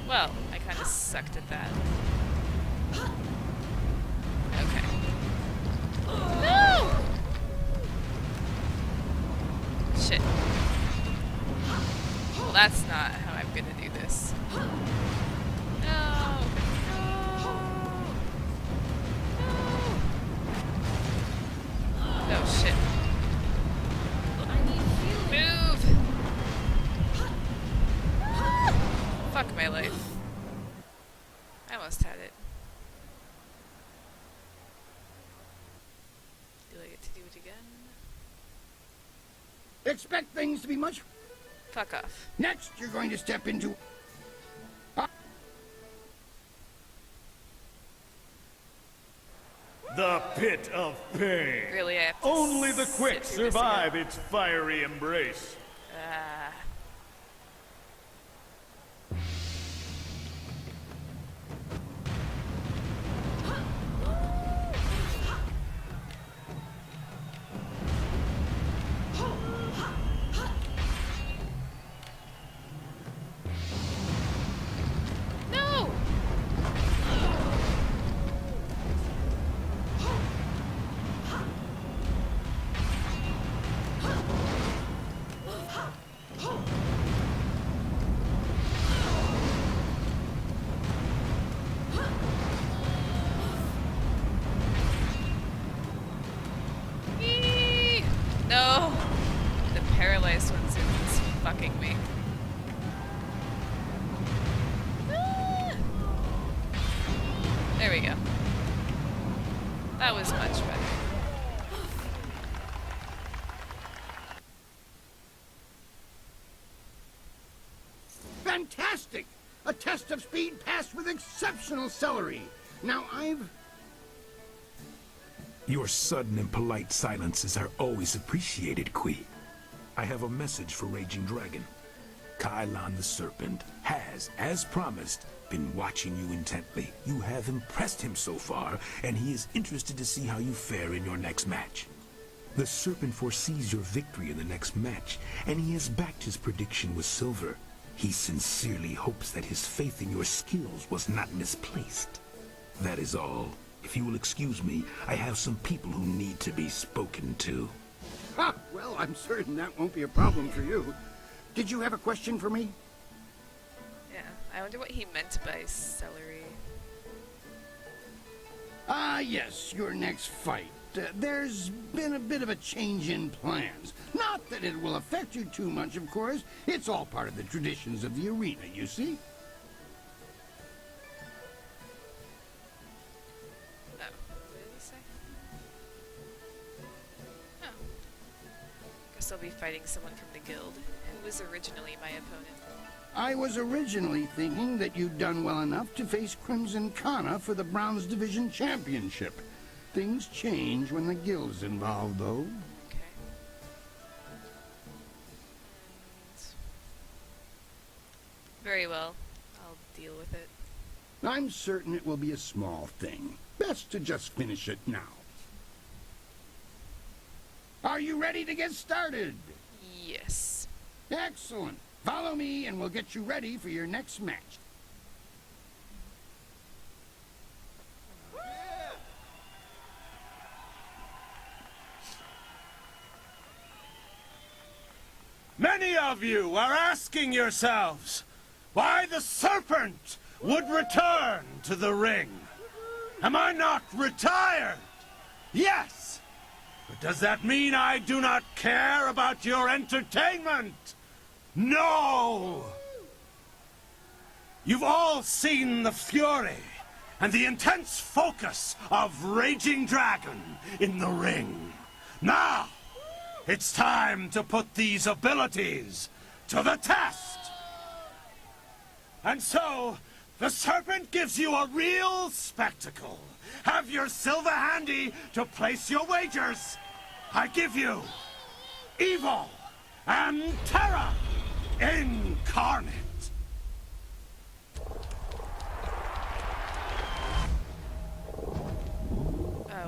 Well, I kind of sucked at that. Okay. No! Shit. Well, that's not how I'm gonna do this. No! No! No! Oh, shit. Move! Fuck my life. I almost had it. Do I get to do it again? Expect things to be much... Fuck off. Next, you're going to step into... The Pit of Pain. Really, I have to Only the quick sit through this survive again? its fiery embrace. Ah. No! Eee! No! The paralyzed ones are just fucking me. Ah! There we go. That was much better. Fantastic! A test of speed passed with exceptional celery. Now Your sudden and polite silences are always appreciated, Kui. I have a message for Raging Dragon. Kailan the Serpent has, as promised, been watching you intently. You have impressed him so far, and he is interested to see how you fare in your next match. The Serpent foresees your victory in the next match, and he has backed his prediction with silver. He sincerely hopes that his faith in your skills was not misplaced. That is all. If you will excuse me, I have some people who need to be spoken to. Ha! Well, I'm certain that won't be a problem for you. Did you have a question for me? Yeah, I wonder what he meant by celery. Ah, yes, your next fight. There's been a bit of a change in plans. Not that it will affect you too much, of course. It's all part of the traditions of the arena, you see. Oh, what did he say? Oh. Guess I'll be fighting someone from the guild, who was originally my opponent. I was originally thinking that you'd done well enough to face Crimson Kana for the Bronze Division Championship. Things change when the guild's involved, though. Okay. Very well. I'll deal with it. I'm certain it will be a small thing. Best to just finish it now. Are you ready to get started? Yes. Excellent. Follow me and we'll get you ready for your next match. Many of you are asking yourselves why the serpent would return to the ring. Am I not retired? Yes. But does that mean I do not care about your entertainment? No! You've all seen the fury and the intense focus of Raging Dragon in the ring. Now, it's time to put these abilities to the test. And so, the serpent gives you a real spectacle. Have your silver handy to place your wagers. I give you Evil and Terror Incarnate.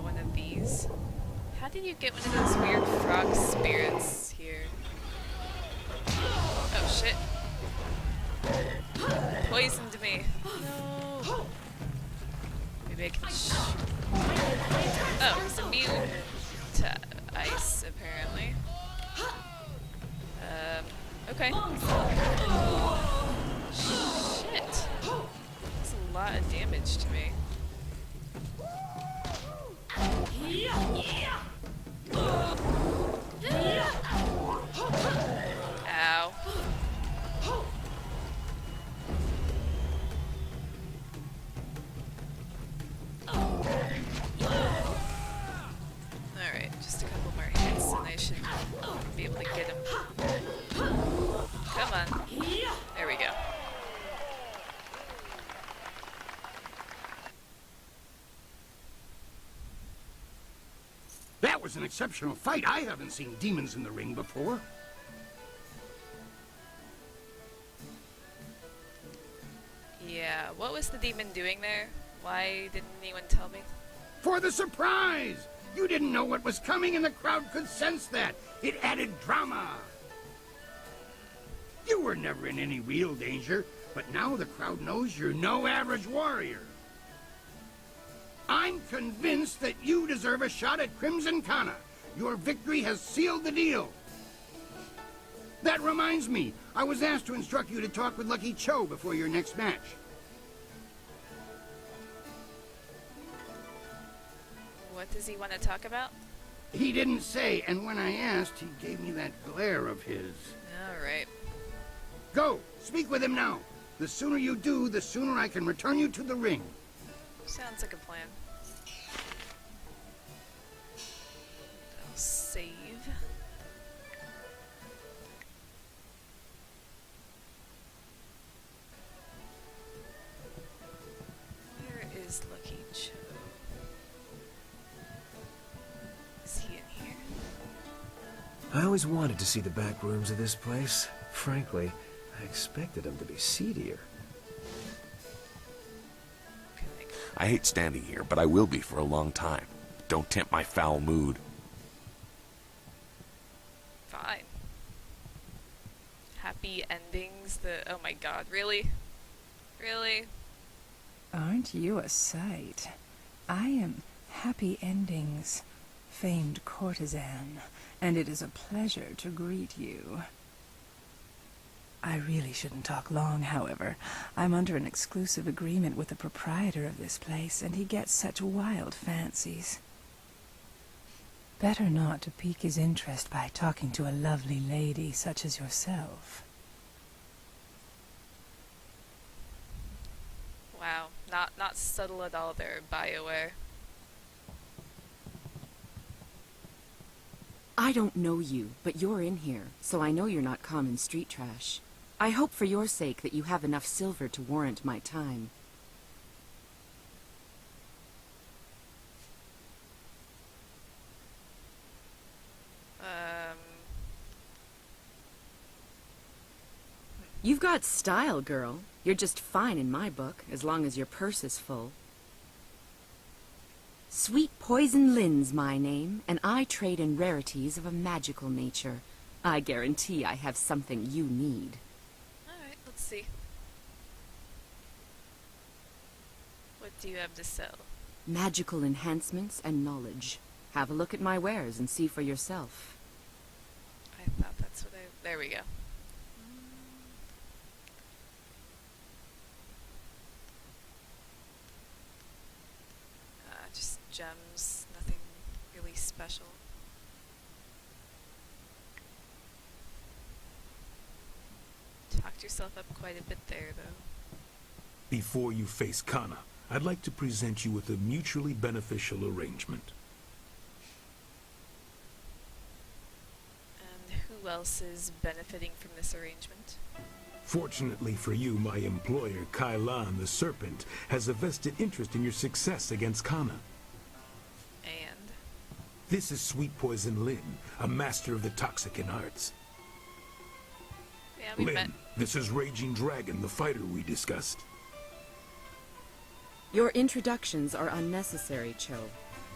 One of these. How did you get one of those weird frog spirits here? Oh shit. Poisoned me. No. Maybe I can oh, he's immune to ice, apparently. Okay. Shit. That's a lot of damage to me. Ow. Alright, just a couple more hits and I should be able to get him. Come on. There we go. That was an exceptional fight. I haven't seen demons in the ring before. Yeah, what was the demon doing there? Why didn't anyone tell me? For the surprise! You didn't know what was coming and the crowd could sense that. It added drama. You were never in any real danger, but now the crowd knows you're no average warrior. I'm convinced that you deserve a shot at Crimson Kana. Your victory has sealed the deal. That reminds me, I was asked to instruct you to talk with Lucky Cho before your next match. What does he want to talk about? He didn't say, and when I asked, he gave me that glare of his. Alright. Go! Speak with him now. The sooner you do, the sooner I can return you to the ring. Sounds like a plan. I'll save. Where is Lucky Cho? Is he in here? I always wanted to see the back rooms of this place. Frankly, I expected them to be seedier. I hate standing here, but I will be for a long time. Don't tempt my foul mood. Fine. Happy endings, oh my god, really? Really? Aren't you a sight? I am Happy Endings, famed courtesan, and it is a pleasure to greet you. I really shouldn't talk long, however. I'm under an exclusive agreement with the proprietor of this place, and he gets such wild fancies. Better not to pique his interest by talking to a lovely lady such as yourself. Wow, not subtle at all there, BioWare. I don't know you, but you're in here, so I know you're not common street trash. I hope for your sake that you have enough silver to warrant my time. You've got style, girl. You're just fine in my book, as long as your purse is full. Sweet Poison Lin's my name, and I trade in rarities of a magical nature. I guarantee I have something you need. Alright, let's see. What do you have to sell? Magical enhancements and knowledge. Have a look at my wares and see for yourself. I thought that's what I... There we go. Just gems, nothing really special. Talked yourself up quite a bit there, though. Before you face Kana, I'd like to present you with a mutually beneficial arrangement. And who else is benefiting from this arrangement? Fortunately for you, my employer, Kailan the Serpent, has a vested interest in your success against Kana. And? This is Sweet Poison Lin, a master of the Toxicant arts. Yeah, we met. Lin, this is Raging Dragon, the fighter we discussed. Your introductions are unnecessary, Cho.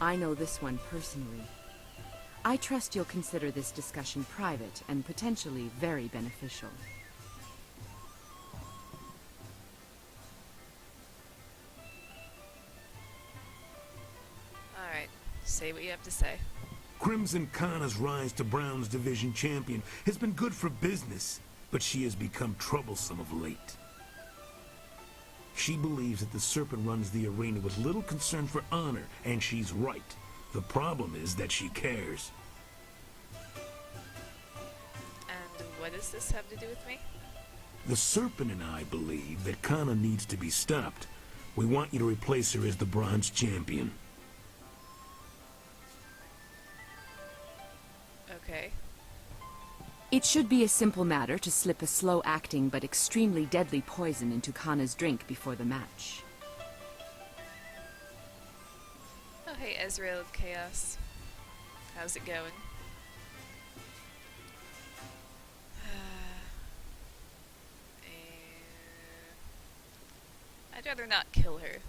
I know this one personally. I trust you'll consider this discussion private and potentially very beneficial. Alright, say what you have to say. Crimson Kana's rise to Brown's Division champion has been good for business, but she has become troublesome of late. She believes that the Serpent runs the arena with little concern for honor, and she's right. The problem is that she cares. And what does this have to do with me? The Serpent and I believe that Kana needs to be stopped. We want you to replace her as the Bronze Champion. Okay. It should be a simple matter to slip a slow-acting but extremely deadly poison into Kana's drink before the match. Oh hey, Ezreal of Chaos. How's it going? I'd rather not kill her.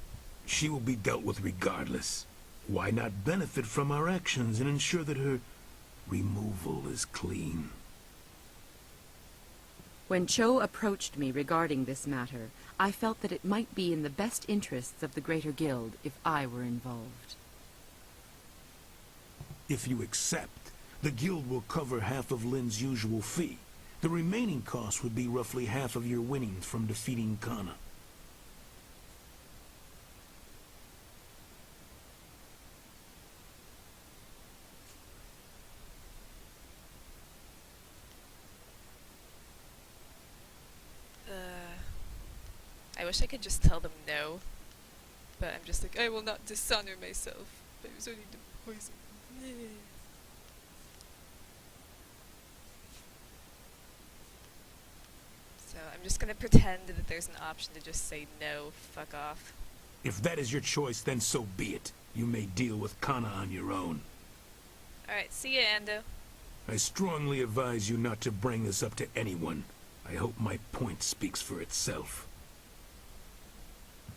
She will be dealt with regardless. Why not benefit from our actions and ensure that her removal is clean? When Cho approached me regarding this matter, I felt that it might be in the best interests of the Greater Guild if I were involved. If you accept, the guild will cover half of Lin's usual fee. The remaining cost would be roughly half of your winnings from defeating Kana. I wish I could just tell them no, but I'm just like, I will not dishonor myself. But it was only the poison. So I'm just gonna pretend that there's an option to just say no, fuck off. If that is your choice, then so be it. You may deal with Kana on your own. Alright, see ya, Ando. I strongly advise you not to bring this up to anyone. I hope my point speaks for itself.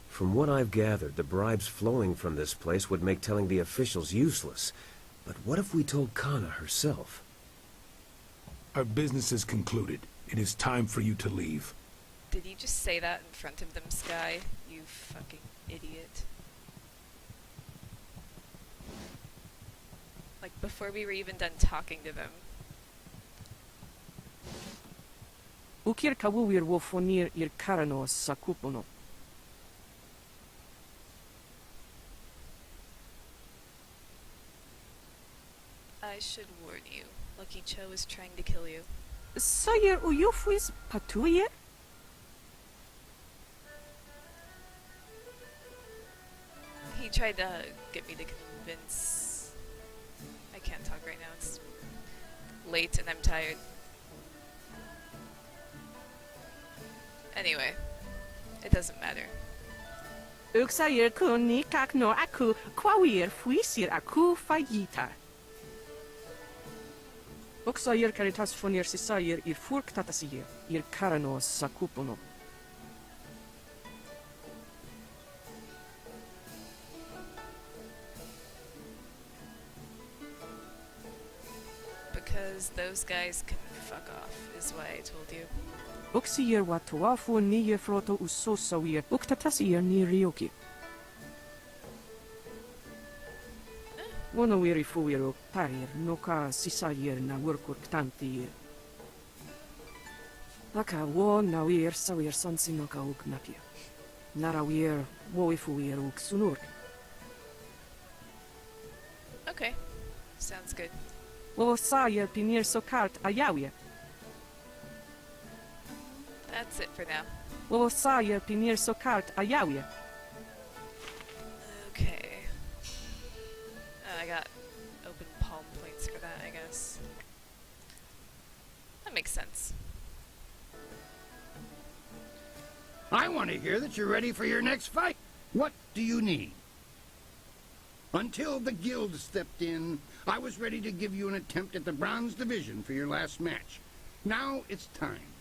From what I've gathered, the bribes flowing from this place would make telling the officials useless. But what if we told Kana herself? Our business is concluded. It is time for you to leave. Did you just say that in front of them, Sky? You fucking idiot. Like, before we were even done talking to them. Ukir kawuir wo fonir ir karanos sakupono. I should warn you. Lucky Cho is trying to kill you. Sayir uyufuis patuye? He tried to get me to convince... I can't talk right now, it's late and I'm tired. Anyway, it doesn't matter. Uksayir kuni kakno aku kwawir fuisir aku fayita. Uksayir caritas fonir sisayir ir furk tatasir ir karanos sakupono. Because those guys can fuck off, is why I told you. Uksiir wa tuafu ni froto usosawir uktatasir ni ryoki. Wonawiri fuiro parir noka sisayir na workur ktantir. Laka wo nawir sawir sonsi noka uknapia. Narawir wo ifuir uksunur. Okay, sounds good. Wo saya pinir sokart ayawia. That's it for now. Wo saya pinir sokart ayawia. Okay. I got open palm points for that, I guess. That makes sense. I want to hear that you're ready for your next fight. What do you need? Until the guild stepped in, I was ready to give you an attempt at the bronze division for your last match. Now it's time.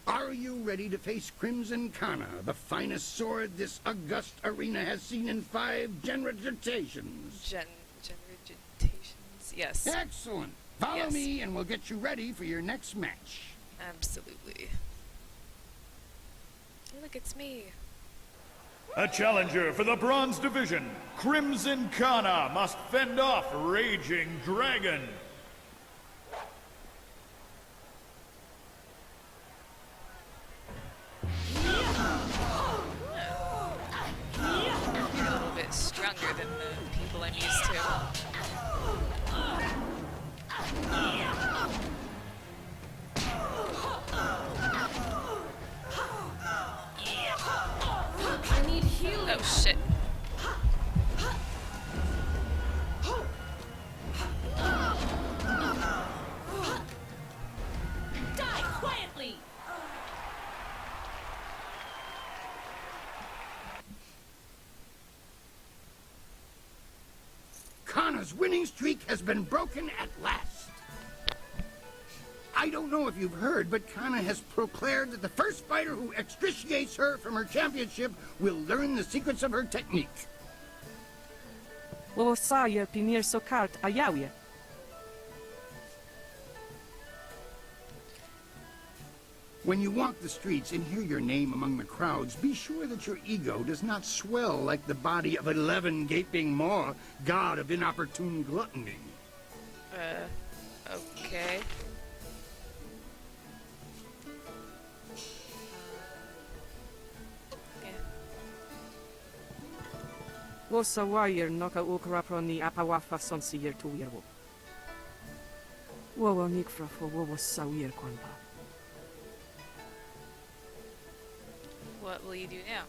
Are you ready to face Crimson Kana, the finest sword this august arena has seen in 5 generations? Generations, yes. Excellent. Follow Yes. me and we'll get you ready for your next match. Absolutely. Look, it's me. A challenger for the Bronze Division, Crimson Kana must fend off Raging Dragon. You're a little bit stronger than the people I'm used to. I need healing. Oh shit. Die quietly. Kana's winning streak has been broken at last. I don't know if you've heard, but Kana has proclaimed that the first fighter who extriciates her from her championship will learn the secrets of her technique. Wo saya pinir sokart ayawia. When you walk the streets and hear your name among the crowds, be sure that your ego does not swell like the body of 11 gaping maw, god of inopportune gluttony. Okay. Wo sawayir noka ukraproni apawafa sonsiyir tuwirwo. Wo nikfra fo wo sawir kwanpa. What will you do now?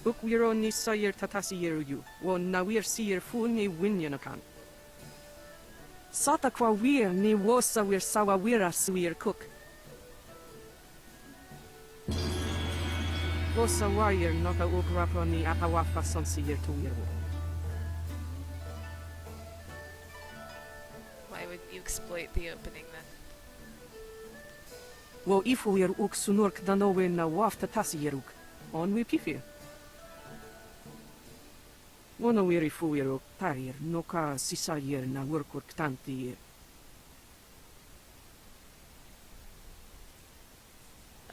Ukwiro ni sayir tatasiyir yu. Wo nawir siyir fu ni winyanakan. Sata kwa wir ni wo sawir sawawira suir cook. Wo sawayir noka ukraproni apawafa sonsiyir tuwirwo. Why would you exploit the opening then? Wo ifuir uk sunurk danowe na wafta tasiyiruk. On we pifir. Wono wiri fuiro tarir noka sisayir na workur ktantir.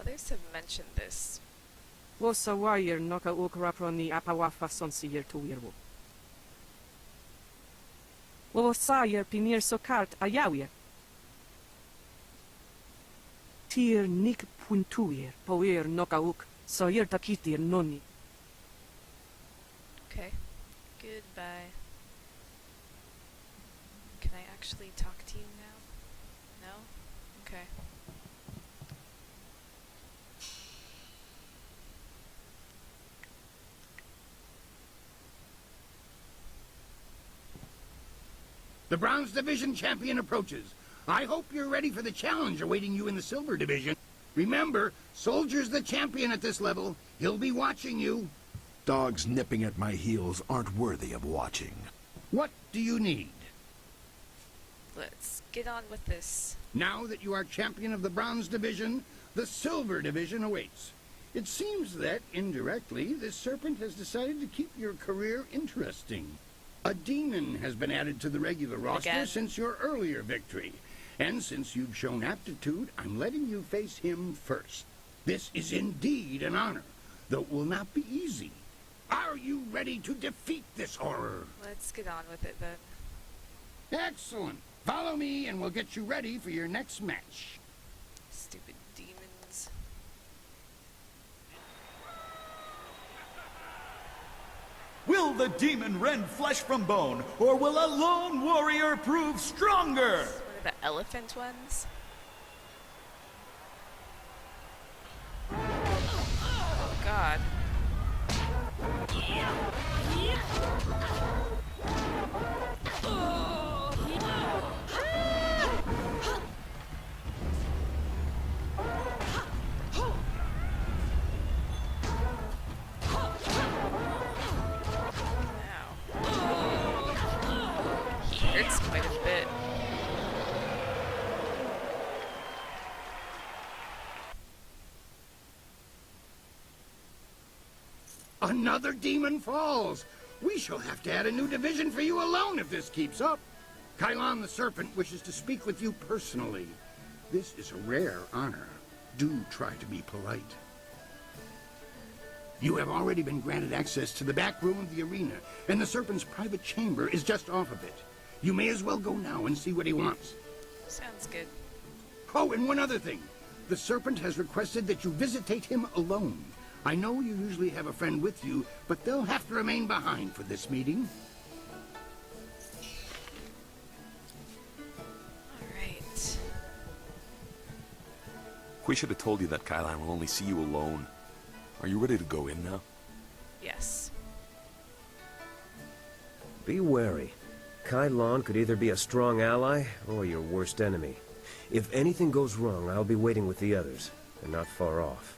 Others have mentioned this. Wo sawayir noka ukraproni apawafa sonsiyir tuwirwo. Wo sayir pinir sokart ayawia. Tir nik puntuir poir noka uk sayir takitir noni. Okay. Goodbye. Can I actually talk to you now? No? Okay. The Bronze Division champion approaches. I hope you're ready for the challenge awaiting you in the Silver Division. Remember, Soldier's the champion at this level. He'll be watching you. Dogs nipping at my heels aren't worthy of watching. What do you need? Let's get on with this. Now that you are champion of the Bronze Division, the Silver Division awaits. It seems that, indirectly, this serpent has decided to keep your career interesting. A demon has been added to the regular roster Again? since your earlier victory. And since you've shown aptitude, I'm letting you face him first. This is indeed an honor, though it will not be easy. Are you ready to defeat this horror? Let's get on with it then. Excellent. Follow me and we'll get you ready for your next match. Stupid demons. Will the demon rend flesh from bone, or will a lone warrior prove stronger? One of the elephant ones? Oh god. Hurts quite a bit. Another demon falls. We shall have to add a new division for you alone if this keeps up. Kylon the Serpent wishes to speak with you personally. This is a rare honor. Do try to be polite. You have already been granted access to the back room of the arena, and the Serpent's private chamber is just off of it. You may as well go now and see what he wants. Sounds good. Oh, and one other thing. The Serpent has requested that you visitate him alone. I know you usually have a friend with you, but they'll have to remain behind for this meeting. Alright. We should have told you that Kylon will only see you alone. Are you ready to go in now? Yes. Be wary. Kylon could either be a strong ally or your worst enemy. If anything goes wrong, I'll be waiting with the others. They're not far off.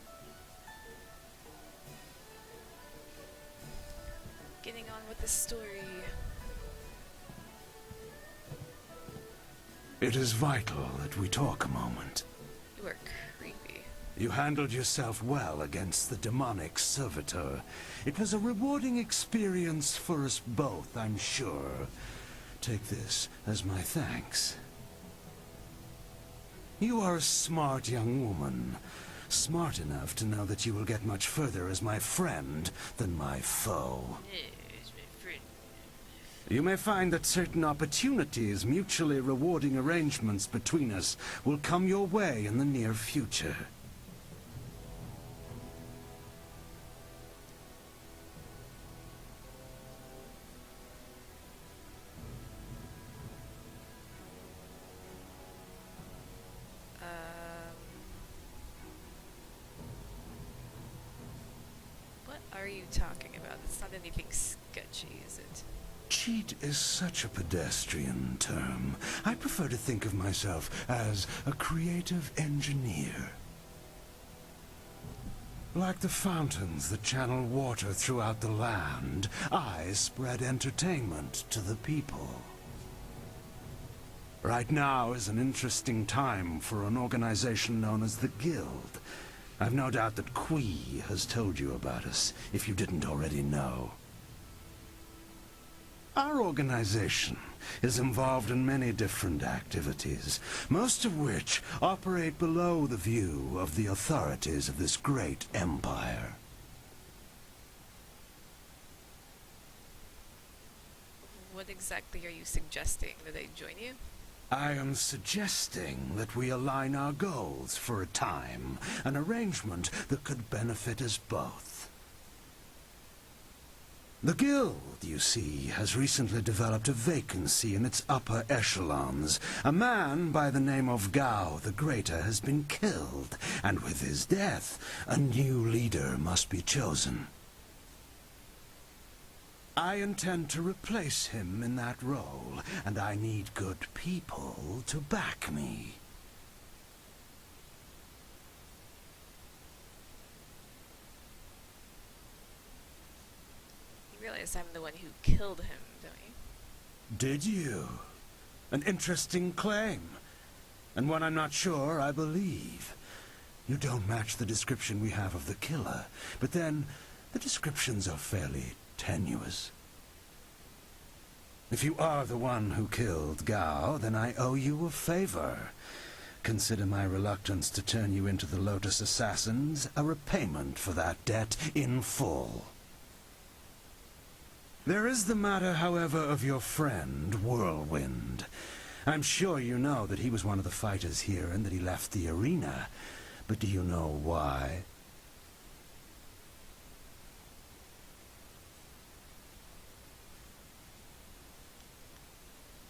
Getting on with the story. It is vital that we talk a moment. You are creepy. You handled yourself well against the demonic servitor. It was a rewarding experience for us both, I'm sure. Take this as my thanks. You are a smart young woman. Smart enough to know that you will get much further as my friend than my foe. You may find that certain opportunities, mutually rewarding arrangements between us, will come your way in the near future. What are you talking about? It's not anything sketchy, is it? Cheat is such a pedestrian term. I prefer to think of myself as a creative engineer. Like the fountains that channel water throughout the land, I spread entertainment to the people. Right now is an interesting time for an organization known as the Guild. I've no doubt that Kui has told you about us, if you didn't already know. Our organization is involved in many different activities, most of which operate below the view of the authorities of this great empire. What exactly are you suggesting? That I join you? I am suggesting that we align our goals for a time, an arrangement that could benefit us both. The Guild, you see, has recently developed a vacancy in its upper echelons. A man by the name of Gao the Greater has been killed, and with his death, a new leader must be chosen. I intend to replace him in that role, and I need good people to back me. You realize I'm the one who killed him, don't you? Did you? An interesting claim. And one I'm not sure I believe. You don't match the description we have of the killer, but then the descriptions are fairly tenuous. If you are the one who killed Gao, then I owe you a favor. Consider my reluctance to turn you into the Lotus Assassins a repayment for that debt in full. There is the matter, however, of your friend, Whirlwind. I'm sure you know that he was one of the fighters here and that he left the arena. But do you know why?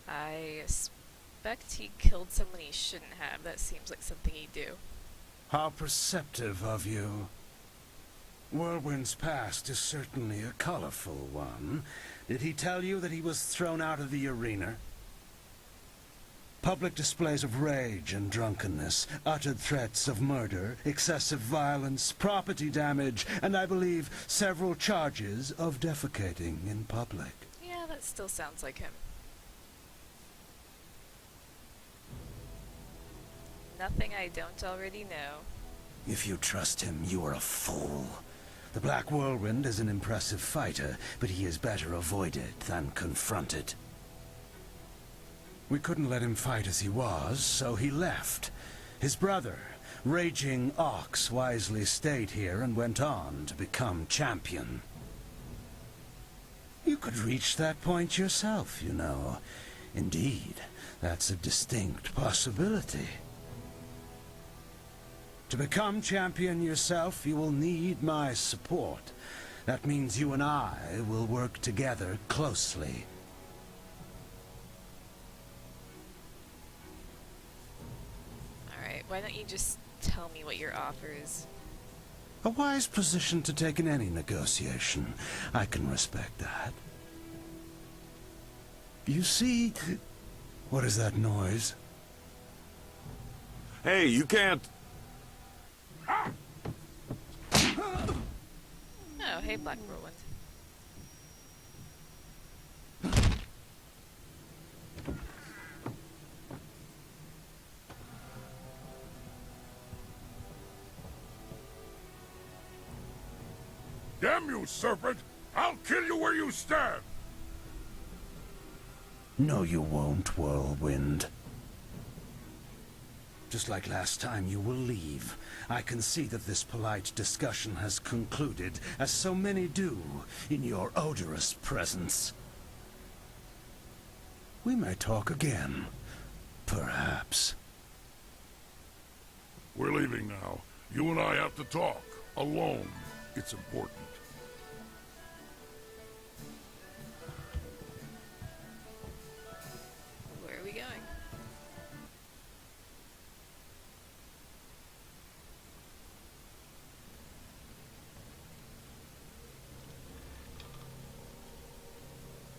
I suspect he killed someone he shouldn't have. That seems like something he'd do. How perceptive of you. Whirlwind's past is certainly a colorful one. Did he tell you that he was thrown out of the arena? Public displays of rage and drunkenness, uttered threats of murder, excessive violence, property damage, and I believe several charges of defecating in public. Yeah, that still sounds like him. Nothing I don't already know. If you trust him, you are a fool. The Black Whirlwind is an impressive fighter, but he is better avoided than confronted. We couldn't let him fight as he was, so he left. His brother, Raging Ox, wisely stayed here and went on to become champion. You could reach that point yourself, you know. Indeed, that's a distinct possibility. To become champion yourself, you will need my support. That means you and I will work together closely. Alright, why don't you just tell me what your offer is? A wise position to take in any negotiation. I can respect that. You see... What is that noise? Hey, you can't... Oh, hey, Black Whirlwind. Damn you, serpent! I'll kill you where you stand! No, you won't, Whirlwind. Just like last time, you will leave. I can see that this polite discussion has concluded, as so many do, in your odorous presence. We may talk again. Perhaps. We're leaving now. You and I have to talk. Alone. It's important. Where are we going?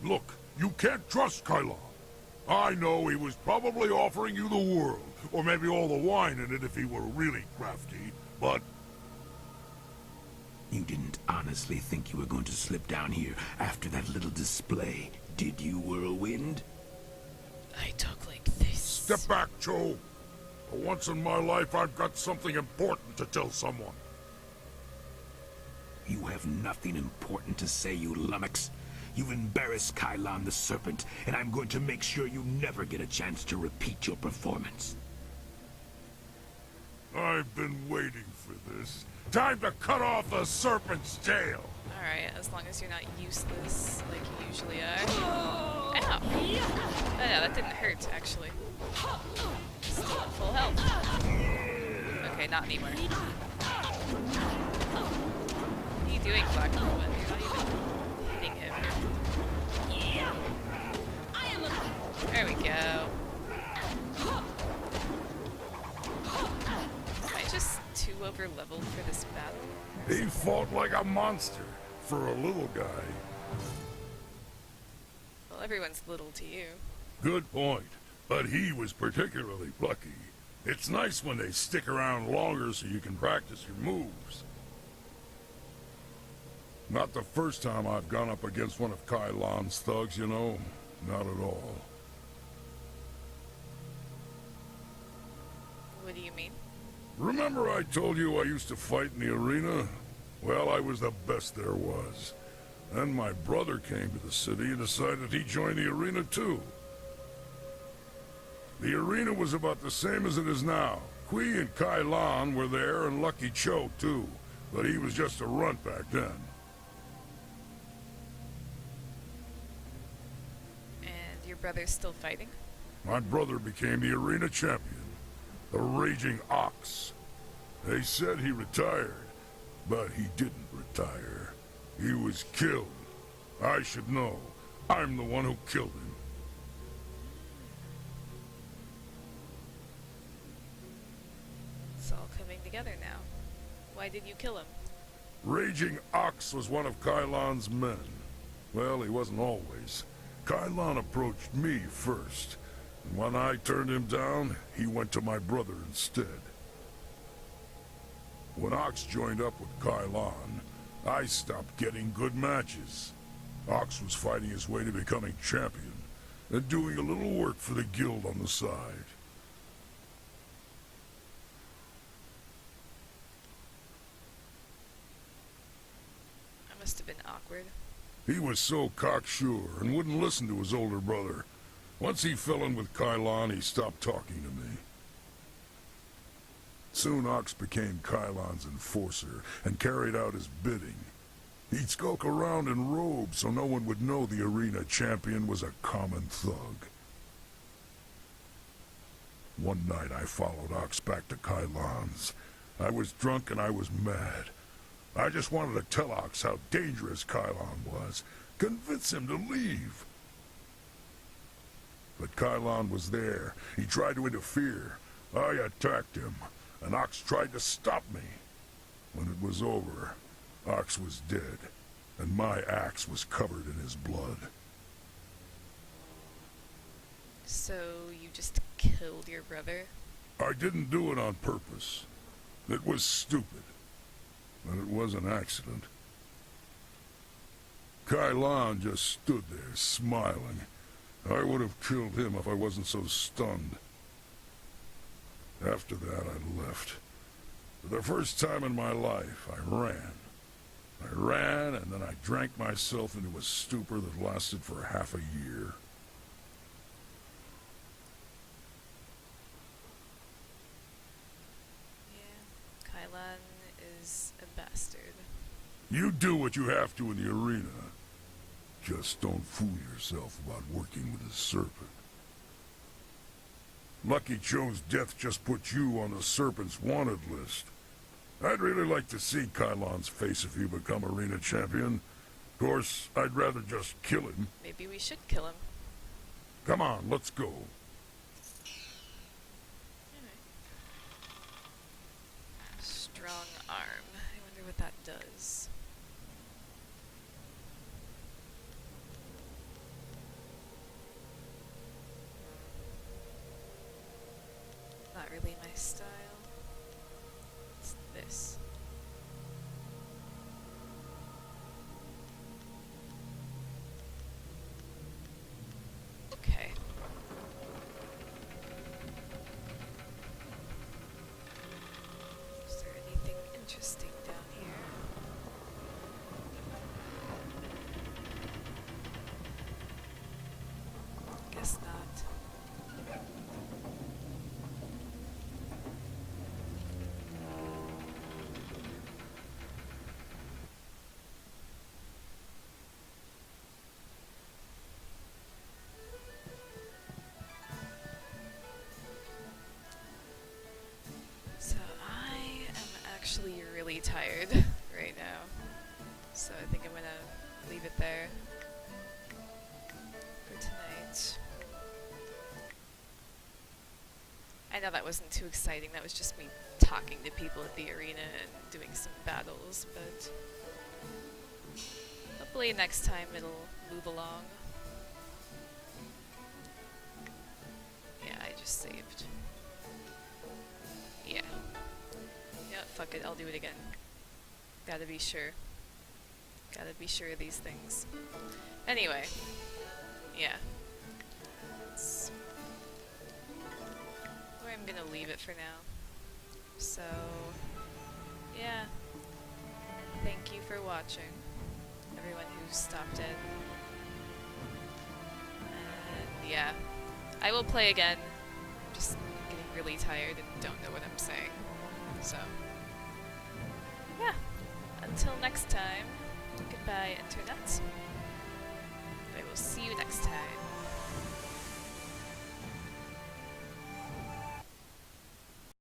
Look, you can't trust Kylon. I know he was probably offering you the world, or maybe all the wine in it if he were really crafty, but... You didn't honestly think you were going to slip down here after that little display, did you, Whirlwind? I talk like this. Step back, Joe. For once in my life, I've got something important to tell someone. You have nothing important to say, you lummox. You've embarrassed Kylon the Serpent, and I'm going to make sure you never get a chance to repeat your performance. I've been waiting for this. Time to cut off the serpent's tail. Alright, as long as you're not useless like you usually are. Ow! Oh no, that didn't hurt, actually. Still at full health. Okay, not anymore. What are you doing, Black Whirlwind? You're not even hitting him. There we go. Am I just too over leveled for this battle? He fought like a monster for a little guy. Well, everyone's little to you. Good point. But he was particularly plucky. It's nice when they stick around longer so you can practice your moves. Not the first time I've gone up against one of Kylon's thugs, you know. Not at all. What do you mean? Remember I told you I used to fight in the arena? Well, I was the best there was. Then my brother came to the city and decided he'd join the arena too. The arena was about the same as it is now. Kui and Kai Lan were there, and Lucky Cho too, but he was just a runt back then. And your brother's still fighting? My brother became the arena champion, the Raging Ox. They said he retired, but he didn't retire. He was killed. I should know. I'm the one who killed him. It's all coming together now. Why did you kill him? Raging Ox was one of Kai Lan's men. Well, he wasn't always. Kai Lan approached me first. And when I turned him down, he went to my brother instead. When Ox joined up with Kai Lan, I stopped getting good matches. Ox was fighting his way to becoming champion, and doing a little work for the guild on the side. That must have been awkward. He was so cocksure and wouldn't listen to his older brother. Once he fell in with Kai Lan, he stopped talking to me. Soon Ox became Kai Lan's enforcer and carried out his bidding. He'd skulk around in robes so no one would know the arena champion was a common thug. One night I followed Ox back to Kai Lan's. I was drunk and I was mad. I just wanted to tell Ox how dangerous Kai Lan was, convince him to leave. But Kai Lan was there. He tried to interfere. I attacked him, and Ox tried to stop me. When it was over, Ox was dead, and my axe was covered in his blood. So you just killed your brother? I didn't do it on purpose. It was stupid. But it was an accident. Kai Lan just stood there, smiling. I would have killed him if I wasn't so stunned. After that, I left. For the first time in my life, I ran. I ran, and then I drank myself into a stupor that lasted for half a year. Yeah, Kai Lan is a bastard. You do what you have to in the arena. Just don't fool yourself about working with a serpent. Lucky Cho's death just put you on the Serpent's wanted list. I'd really like to see Kai Lan's face if you become arena champion. Of course, I'd rather just kill him. Maybe we should kill him. Come on, let's go. Strong arm. I wonder what that does. Not really my style. It's this. Okay. Is there anything interesting down here? Guess not. So I am actually really tired right now. So I think I'm gonna leave it there for tonight. I know that wasn't too exciting, that was just me talking to people at the arena and doing some battles, but hopefully next time it'll move along. Yeah, I just saved. Yeah. Yeah, fuck it, I'll do it again. Gotta be sure. Gotta be sure of these things. Anyway. Yeah. That's where I'm gonna leave it for now. So, yeah. Thank you for watching, everyone. anyone who stopped in. And yeah, I will play again. I'm just getting really tired and don't know what I'm saying. So, yeah. Until next time, goodbye, Internet.